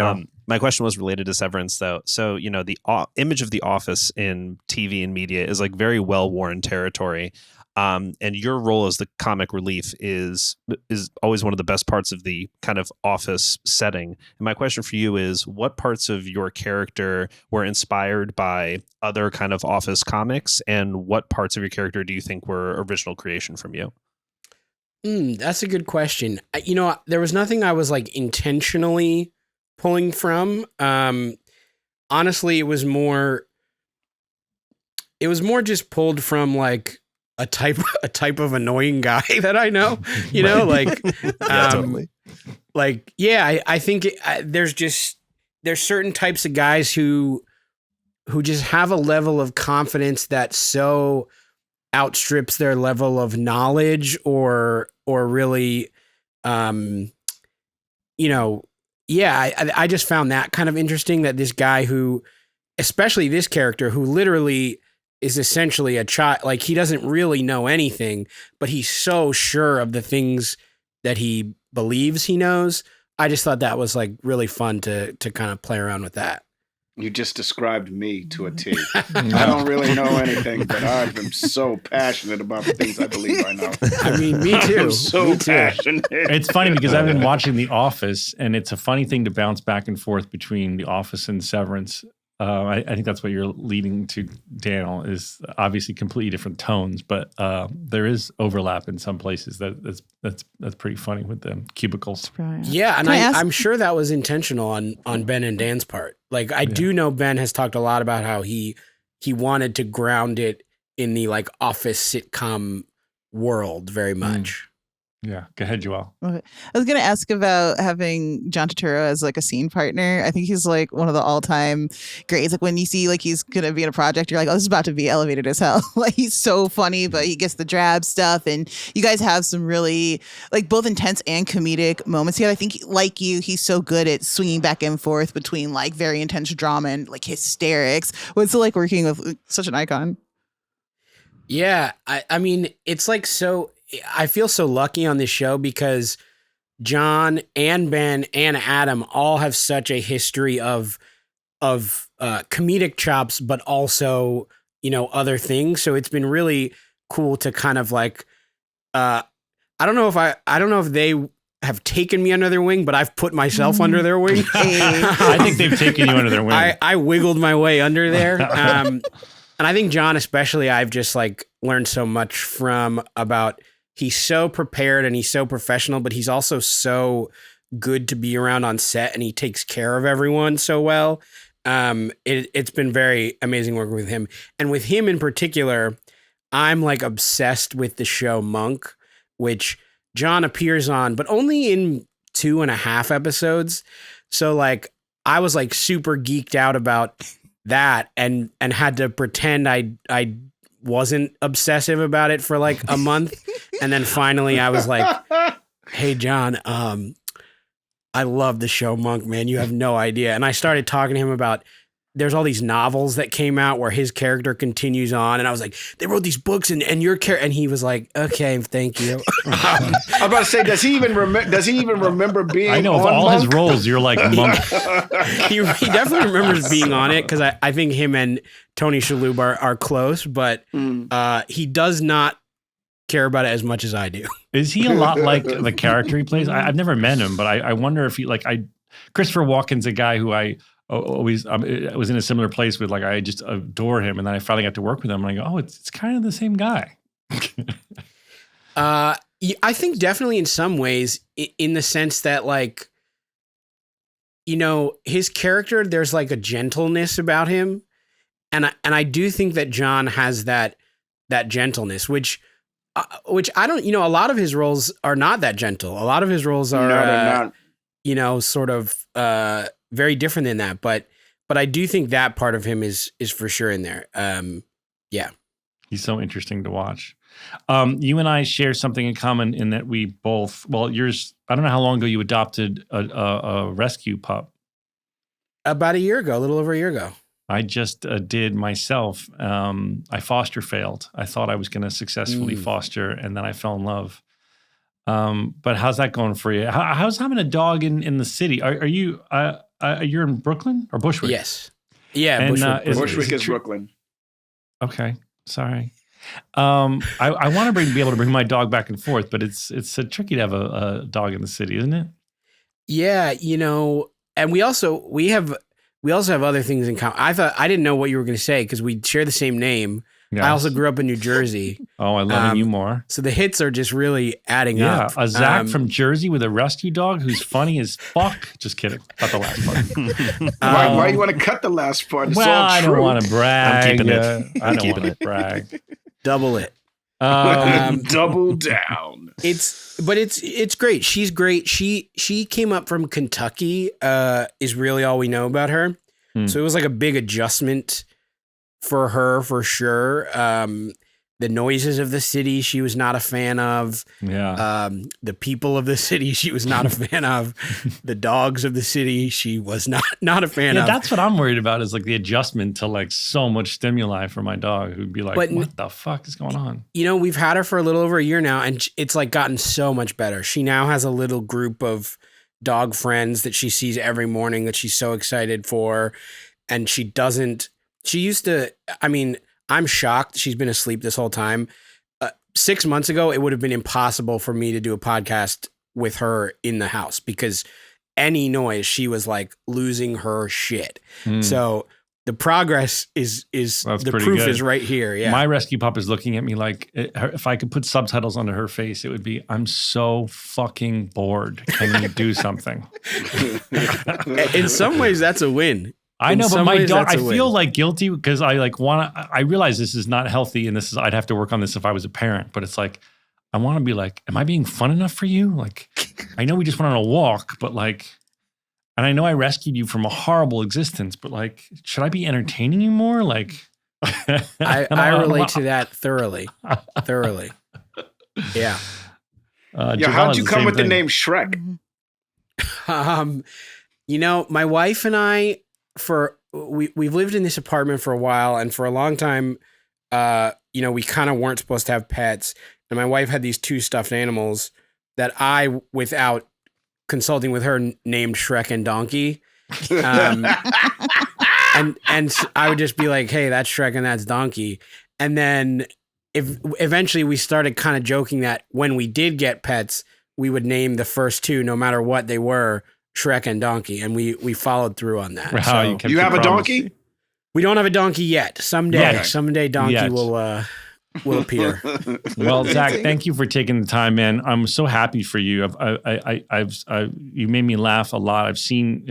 my question was related to Severance, though. So, the image of The Office in TV and media is like very well-worn territory. And your role as the comic relief is always one of the best parts of the kind of Office setting. And my question for you is, what parts of your character were inspired by other kind of Office comics, and what parts of your character do you think were original creation from you? That's a good question. There was nothing I was like intentionally pulling from. Honestly, it was more just pulled from like a type of annoying guy that I know, totally. I think there's certain types of guys who just have a level of confidence that so outstrips their level of knowledge or really, I just found that kind of interesting, that this guy who, especially this character who literally is essentially a child, like he doesn't really know anything, but he's so sure of the things that he believes he knows. I just thought that was like really fun to kind of play around with that. You just described me to a T. I don't really know anything, but I've been so passionate about the things I believe I know. I mean, me too. I'm so passionate. It's funny because I've been watching The Office, and it's a funny thing to bounce back and forth between The Office and Severance. I think that's what you're leading to, Daniel, is obviously completely different tones, but there is overlap in some places. That's pretty funny with the cubicles. Yeah, and I'm sure that was intentional on Ben and Dan's part. Like, I do know Ben has talked a lot about how he wanted to ground it in the like Office sitcom world very much. Yeah, go ahead, Joelle. Okay. I was going to ask about having John Turturro as like a scene partner. I think he's like one of the all-time greats. Like when you see like he's going to be in a project, you're like, oh, this is about to be elevated as hell. Like he's so funny, but he gets the drab stuff. And you guys have some really like both intense and comedic moments here. I think like you, he's so good at swinging back and forth between like very intense drama and like hysterics. What's it like working with such an icon? Yeah, I mean, it's like so... I feel so lucky on this show because John and Ben and Adam all have such a history of comedic chops, but also, other things. So it's been really cool to kind of like, I don't know if they have taken me under their wing, but I've put myself under their wing. I think they've taken you under their wing. I wiggled my way under there. And I think John, especially, I've just like learned so much from about. He's so prepared and he's so professional, but he's also so good to be around on set, and he takes care of everyone so well. It's been very amazing working with him. And with him in particular, I'm like obsessed with the show Monk, which John appears on, but only in 2.5 episodes. So like I was like super geeked out about that and had to pretend I wasn't obsessive about it for like a month. And then finally I was like, hey, John, I love the show Monk, man. You have no idea. And I started talking to him about there's all these novels that came out where his character continues on, and I was like, they wrote these books, and your character, and he was like, okay, thank you. I'm about to say, does he even remember being? I know of all his roles, you're like Monk. he definitely remembers being on it because I think him and Tony Shalhoub are close, but he does not care about it as much as I do. Is he a lot like the character he plays? I've never met him, but I wonder if he Christopher Walken's a guy who I always was in a similar place with. Like, I just adore him, and then I finally got to work with him, and I go, oh, it's kind of the same guy. I think definitely in some ways, in the sense that, like, you know, his character, there's like a gentleness about him, and I do think that John has that gentleness, which I don't, you know, a lot of his roles are not that gentle. A lot of his roles are, not. You know, sort of very different than that. But I do think that part of him is for sure in there. Yeah. He's so interesting to watch. You and I share something in common in that we both, well, yours, I don't know how long ago you adopted a rescue pup. About a year ago, a little over a year ago. I just did myself. I foster failed. I thought I was going to successfully foster, and then I fell in love. But how's that going for you? How's having a dog in the city? Are you you're in Brooklyn or Bushwick? Yes. Yeah, and, Bushwick is Brooklyn. Okay, sorry. I want to be able to bring my dog back and forth, but it's tricky to have a dog in the city, isn't it? Yeah, you know, and we also have other things in common. I didn't know what you were going to say because we share the same name. Yes. I also grew up in New Jersey. Oh, I love you more. So the hits are just really adding up. Yeah, a Zach from Jersey with a rescue dog who's funny as fuck. Just kidding. Not the last part. Why you want to cut the last part? It's all I true. don't want to brag. I'm keeping it. I don't want to brag. Double it. Double down. It's great. She's great. She came up from Kentucky. Is really all we know about her. So it was like a big adjustment for her, for sure. The noises of the city, she was not a fan of. Yeah. The people of the city, she was not a fan of. The dogs of the city, she was not a fan of. That's what I'm worried about, is like the adjustment to like so much stimuli for my dog, who'd be like, what the fuck is going on? You know, we've had her for a little over a year now, and it's like gotten so much better. She now has a little group of dog friends that she sees every morning that she's so excited for. And she used to, I mean, I'm shocked she's been asleep this whole time. 6 months ago, it would have been impossible for me to do a podcast with her in the house because any noise, she was like losing her shit. So the progress is the proof good. Is right here. Yeah. My rescue pup is looking at me like, if I could put subtitles under her face, it would be, I'm so fucking bored. Can you do something? In some ways, that's a win. I know, but my dog, I feel like guilty because I like I realize this is not healthy, and I'd have to work on this if I was a parent, but it's like, I want to be like, am I being fun enough for you? Like, I know we just went on a walk, but like, and I know I rescued you from a horrible existence, but like, should I be entertaining you more? Like, I relate to that thoroughly. Yeah. How'd you come with the name Shrek? You know, my wife and I, we've lived in this apartment for a while, and for a long time, you know, we kind of weren't supposed to have pets. And my wife had these 2 stuffed animals that I, without consulting with her, named Shrek and Donkey. And I would just be like, hey, that's Shrek and that's Donkey. And then eventually we started kind of joking that when we did get pets, we would name the first 2, no matter what they were, Shrek and Donkey, and we followed through on that. Wow, so, you have a donkey? We don't have a donkey yet. Someday Donkey will appear. Well, Zach, thank you for taking the time, man. I'm so happy for you. You made me laugh a lot. I've seen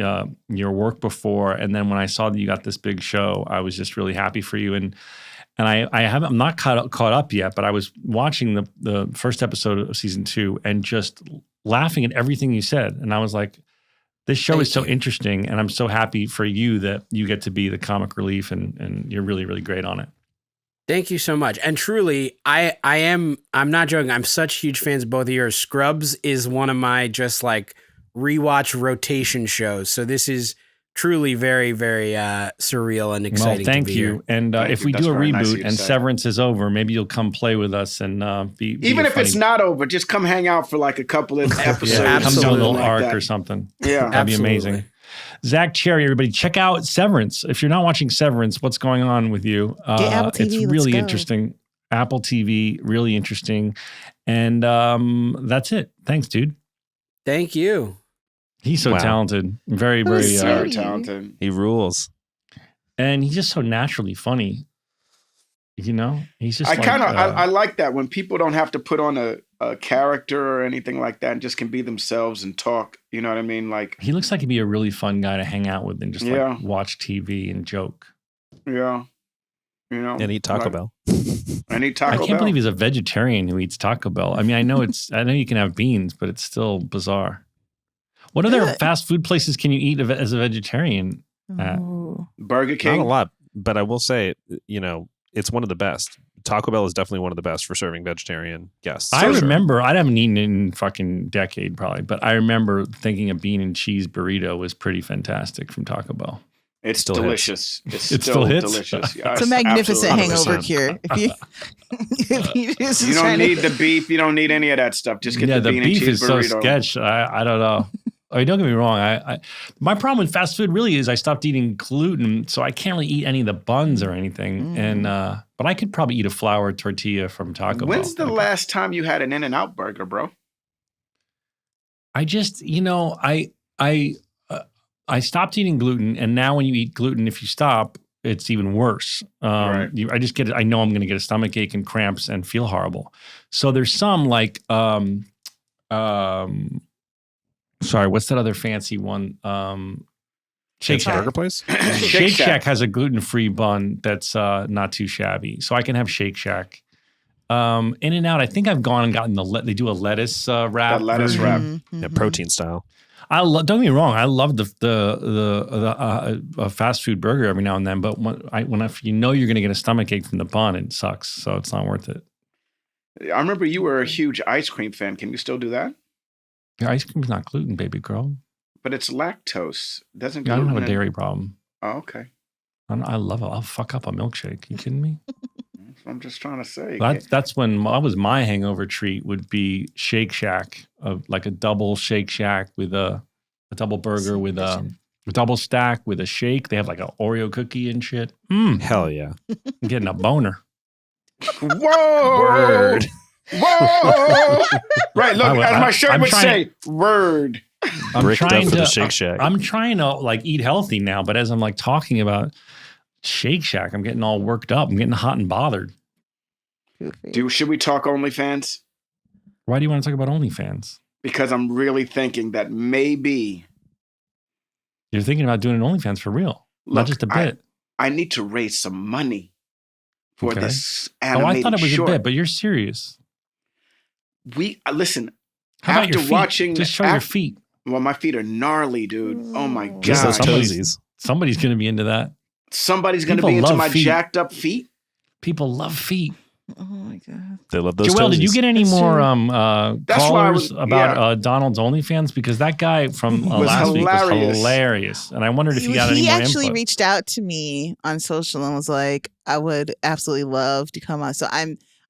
your work before, and then when I saw that you got this big show, I was just really happy for you. And I'm not caught up yet, but I was watching the first episode of season 2 and just laughing at everything you said, and I was like, this show is so interesting, and I'm so happy for you that you get to be the comic relief, and you're really, really great on it. Thank you so much. And truly, I'm not joking. I'm such huge fans of both of yours. Scrubs is one of my just like rewatch rotation shows. So this is truly very, very surreal and exciting. Well, thank to be you. here. And if we That's do a very nice of reboot you to and say. Severance is over, maybe you'll come play with us and be Even a if it's funny- not over, just come hang out for like a couple of episodes. yeah, come do a Absolutely. little like arc that. or something. Yeah. That'd be amazing. Absolutely. Zach Cherry, everybody, check out Severance. If you're not watching Severance, what's going on with you? Get Apple TV, it's let's really go. interesting. Apple TV, really interesting. And that's it. Thanks, dude. Thank you. He's so Wow. talented. Very, That was very, so Very talented. He rules. and he's just so naturally funny. You know, he's just. I like, kind of I like that when people don't have to put on a character or anything like that and just can be themselves and talk. You know what I mean? Like, He looks like he'd be a really fun guy to hang out with and just Yeah. like watch TV and joke. yeah, you know, And eat Taco like, Bell. And eat Taco I Bell. can't believe he's a vegetarian who eats Taco Bell. I mean, I know you can have beans, but it's still bizarre. What other Yeah. fast food places can you eat as a vegetarian? Oh. Burger King. Not a lot, but I will say, it's one of the best. Taco Bell is definitely one of the best for serving vegetarian guests. I for sure. remember, I haven't eaten in fucking decade probably, but I remember thinking a bean and cheese burrito was pretty fantastic from Taco Bell. It's Still delicious. It It's still still hits? delicious. Yeah, It's a magnificent absolutely. hangover cure. If you, if you just You don't trying need to, the beef. You don't need any of that stuff. Just get Yeah, the the bean and beef cheese is so burrito. sketch. I don't know. I mean, don't get me wrong. My problem with fast food really is I stopped eating gluten, so I can't really eat any of the buns or anything. And but I could probably eat a flour tortilla from Taco Bell. When's the last time you had an In-N-Out burger, bro? I just, I stopped eating gluten, and now when you eat gluten, if you stop, it's even worse. Right. I just get it. I know I'm going to get a stomach ache and cramps and feel horrible. So there's some like, sorry, what's that other fancy one? Shake Fancy Shack. burger place? Shake Shack has a gluten-free bun that's not too shabby, so I can have Shake Shack. In-N-Out, I think I've gone and gotten they do a lettuce wrap. That lettuce version. wrap. Yeah, protein style. Don't get me wrong, I love the fast food burger every now and then, but if you know you're going to get a stomach ache from the bun, it sucks, so it's not worth it. I remember you were a huge ice cream fan. Can you still do that? Your ice cream's not gluten, baby girl. But it's lactose. Doesn't I don't have a gluten dairy problem. Oh, okay. I love it. I'll fuck up a milkshake. You kidding me? I'm just trying to say. That's when that was my hangover treat would be Shake Shack, like a double Shake Shack with a double burger with a double stack with a shake. They have like an Oreo cookie and shit. Hell yeah. I'm getting a boner. Whoa! Word. Whoa! Right, look, as my shirt I'm would trying- say, word. I'm Bricked up trying for the to Shake Shack. I'm trying to like eat healthy now, but as I'm like talking about Shake Shack, I'm getting all worked up. I'm getting hot and bothered. Should we talk OnlyFans? Why do you want to talk about OnlyFans? Because I'm really thinking that maybe You're thinking about doing an OnlyFans for real, not Look, just a bit. I need to raise some money for Okay. this Oh, animated I thought it was short. a bit, but you're serious. Listen. How about after your feet? watching, Just show your feet. Well, my feet are gnarly, dude. Oh my god! Just those toesies. Somebody's going to be into that. Somebody's going to People be into love my feet. jacked up feet. People love feet. Oh my god. They love those Joelle, toesies. did you get any That's more true. That's why I callers was- about Donald's OnlyFans? Because that guy from Was last week was hilarious. hilarious. And I wondered if you got any He more actually input. reached out to me on social and was like, "I would absolutely love to come on." So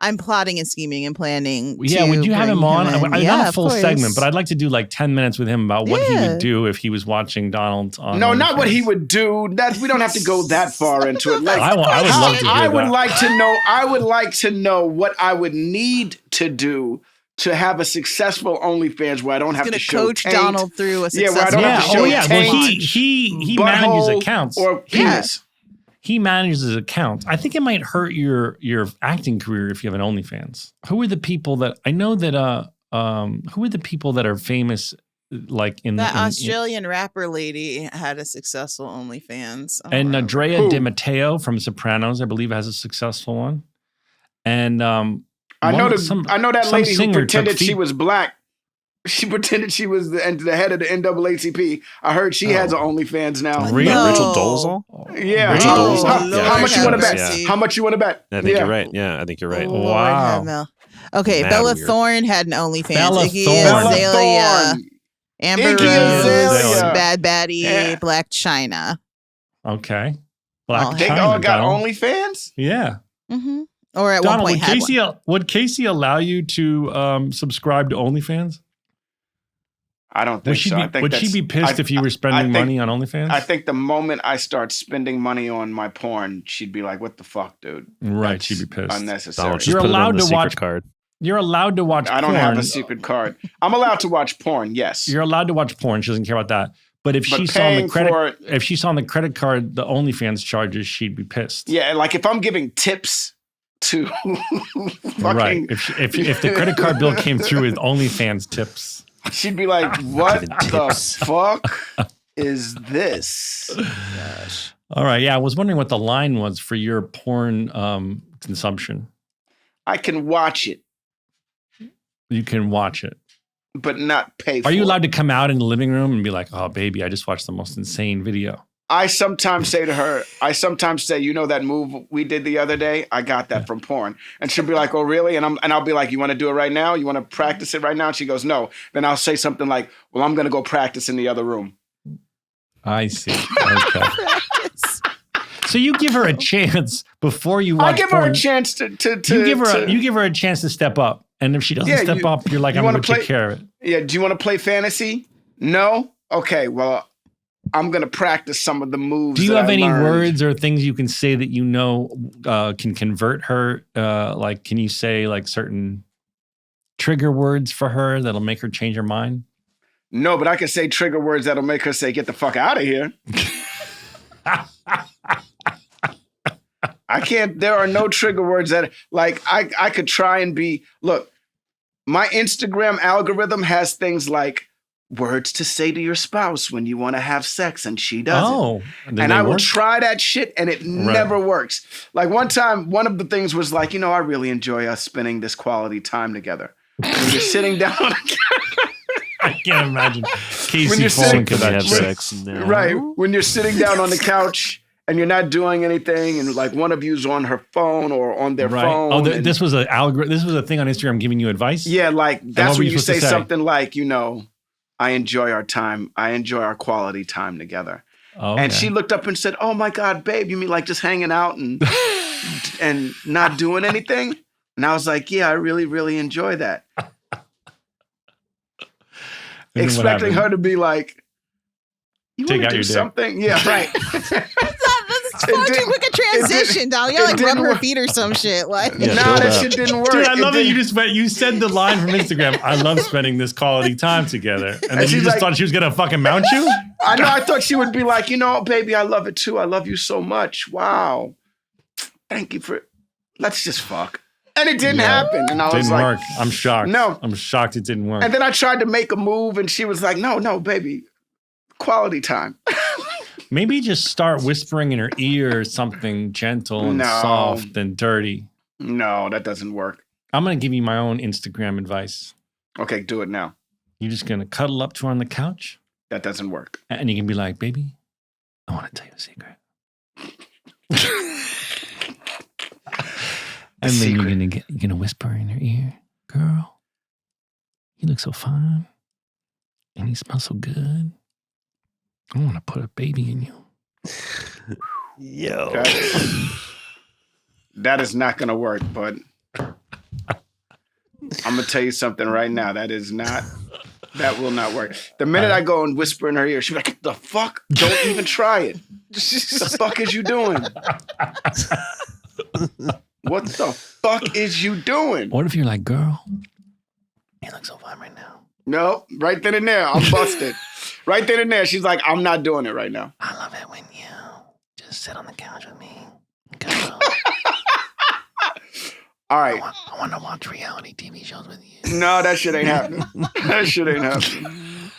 I'm plotting and scheming and planning. Yeah, to would you have bring him on? in. I Yeah, not a of full course. segment, but I'd like to do like 10 minutes with him about what he Yeah. would do if he was watching Donald on No, not what OnlyFans. he would do. That we don't have to go that far into it. Like, I would love to hear I would that. like to know. I would like to know what I would need to do to have a successful OnlyFans where I don't have He's to gonna show coach taint. Donald through a Yeah, where I successful. don't have to show Well, taint, he manages butthole, accounts. or penis. He manages accounts. I think it might hurt your acting career if you have an OnlyFans. Who are the people that I know that who are the people that are famous like in That the Australian rapper lady had a successful OnlyFans. I don't and remember. Andrea Who? Di Matteo from Sopranos, I believe, has a successful one. And I know that some lady who singer took pretended she feet- was black. She pretended she was the head of the NAACP. I heard she has an OnlyFans now. Really? No. Rachel Dolezal? Yeah. Rachel Dolezal? How, Yeah, how much you want to bet? yeah. How much you want to bet? I think you're right. Yeah, I think you're right. Oh, Lord Wow. have Mel. Okay, Mad Bella weird. Thorne had an OnlyFans. Bella Iggy Thorne. Bella Azalea. Thorne. Amber Iggy Rose, Azalea. Bad Baddie, Yeah. Black China. Okay. All Black They China, all got Donald. OnlyFans? Yeah. Mm-hmm. Or at Donald, one point had one. would Casey allow you to subscribe to OnlyFans? I don't think so. I think would she that's- be pissed if you were spending think- money on OnlyFans? I think the moment I start spending money on my porn, she'd be like, "What the fuck, dude?" Right, That's she'd be pissed. Unnecessary. Donald, just You're put it on allowed the to secret watch- card. You're allowed to watch I don't porn. have a secret card. I'm allowed to watch porn. Yes. You're allowed to watch porn. She doesn't care about that. But if But she saw on the paying credit, for it- if she saw on the credit card the OnlyFans charges, she'd be pissed. Yeah, like if I'm giving tips to fucking, Right. If the credit card bill came through with OnlyFans tips, she'd be like, "What Giving the tips. fuck is this?" all right. Yeah, I was wondering what the line was for your porn consumption. I can watch it, You can watch it. but not pay for Are you it. allowed to come out in the living room and be like, "Oh, baby, I just watched the most insane video"? I sometimes say to her, you know that move we did the other day? I got that from porn. And she'll be like, "Oh, really?" And I'll be like, "You want to do it right now? You want to practice it right now?" And she goes, "No." Then I'll say something like, "Well, I'm going to go practice in the other room." I see. Okay. So you give her a chance before you watch I give porn. her a chance to You give her a chance to step up, and if she doesn't Yeah, step up, you're like, you "I'm wanna going to take play- care of it." Yeah, do you want to play fantasy? No? Okay, well, I'm going to practice some of the moves. Do you that have I any learned. words or things you can say that you know can convert her? Like, can you say like certain trigger words for her that'll make her change her mind? No, but I can say trigger words that'll make her say, "Get the fuck out of here." I can't, there are no trigger words that, like, I could try and be, look, my Instagram algorithm has things like words to say to your spouse when you want to have sex and she doesn't. Oh, And I will try that shit and it never works. Like one time, one of the things was like, I really enjoy us spending this quality time together. When you're sitting down on I can't imagine Casey you're falling sitting- to that have shit. sex now. Right. When you're sitting down on the couch and you're not doing anything and like one of you's on her phone or on their Right. phone. Oh, and- this was an algorithm. This was a thing on Instagram giving you advice. yeah, like what that's were when you you say supposed to say? something like, I enjoy our time. I enjoy our quality time together. Oh, And okay. she looked up and said, "Oh my God, babe, you mean like just hanging out and and not doing anything?" And I was like, "Yeah, I really, really enjoy that." And then what Expecting happened? her to be like, "You Take want out to your do dick. something?" Yeah, right. That's far too didn't- quick a transition, Dolly. Y'all it like didn't rub her work. feet or some shit. Like, Yeah, Nah, build that up. shit didn't work. Dude, I It love that you didn't- just went. You said the line from Instagram. I love spending this quality time together, and then you she's just like- thought she was gonna fucking mount you. I know. I thought she would be like, "Baby, I love it too. I love you so much. Wow. Thank you for. Let's just fuck." And it didn't happen. And I was Didn't like, work. I'm shocked. No. I'm shocked it didn't work. And then I tried to make a move, and she was like, "No, baby, quality time." Maybe just start whispering in her ear something gentle and No. soft and dirty. No, that doesn't work. I'm gonna give you my own Instagram advice. Okay, do it now. You're just gonna cuddle up to her on the couch, That doesn't work. and you can be like, "Baby, I want to tell you a secret." And then you're gonna whisper in her ear, "Girl, you look so fine, and you smell so good. I want to put a baby in you." Yo. That is not going to work, but I'm going to tell you something right now. That will not work. The minute I go and whisper in her ear, she'll be like, "The fuck? Don't even try it. The fuck is you doing? What the fuck is you doing?" What if you're like, "Girl, you look so fine right now. No, right then and there, I'm busted. Right then and there, she's like, "I'm not doing it right now." I love it when you just sit on the couch with me. Girl, All right. I want to watch reality TV shows with you." No, that shit ain't happening. That shit ain't happening.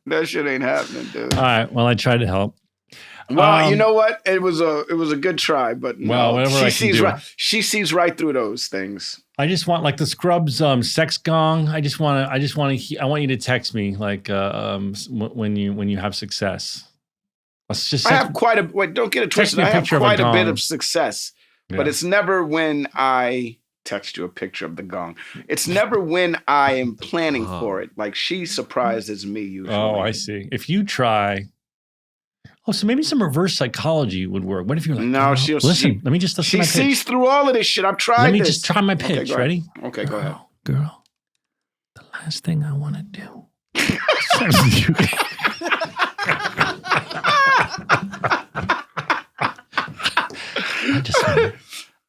That shit ain't happening, dude. All right. Well, I tried to help. Well, you know what? It was a good try, but no, Well, whatever I can sees do. right. She sees right through those things. I just want like the Scrubs sex gong. I want you to text me like when you have success. Let's just I have quite a wait. Don't get it Text twisted. me a I have picture of a quite a bit gong. of success, Yeah. but it's never when I text you a picture of the gong. It's never when I am planning for it. Like she surprises me usually. Oh, I see. If you try. Oh, so maybe some reverse psychology would work. What if you're like, no, she'll listen, let me just listen she to my pitch. sees through all of this shit. I've tried Let me this. just try my pitch. Okay, Ready? Okay, go ahead. Girl, the last thing I want to do.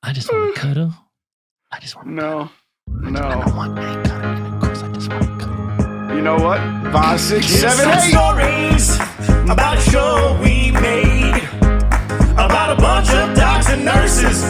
I just want to cuddle. I just want to No. I don't want any cuddling. Of course, I just want to cuddle. You know what? 5, 6, 7, 8. Stories about a show we made about a bunch of docs and nurses.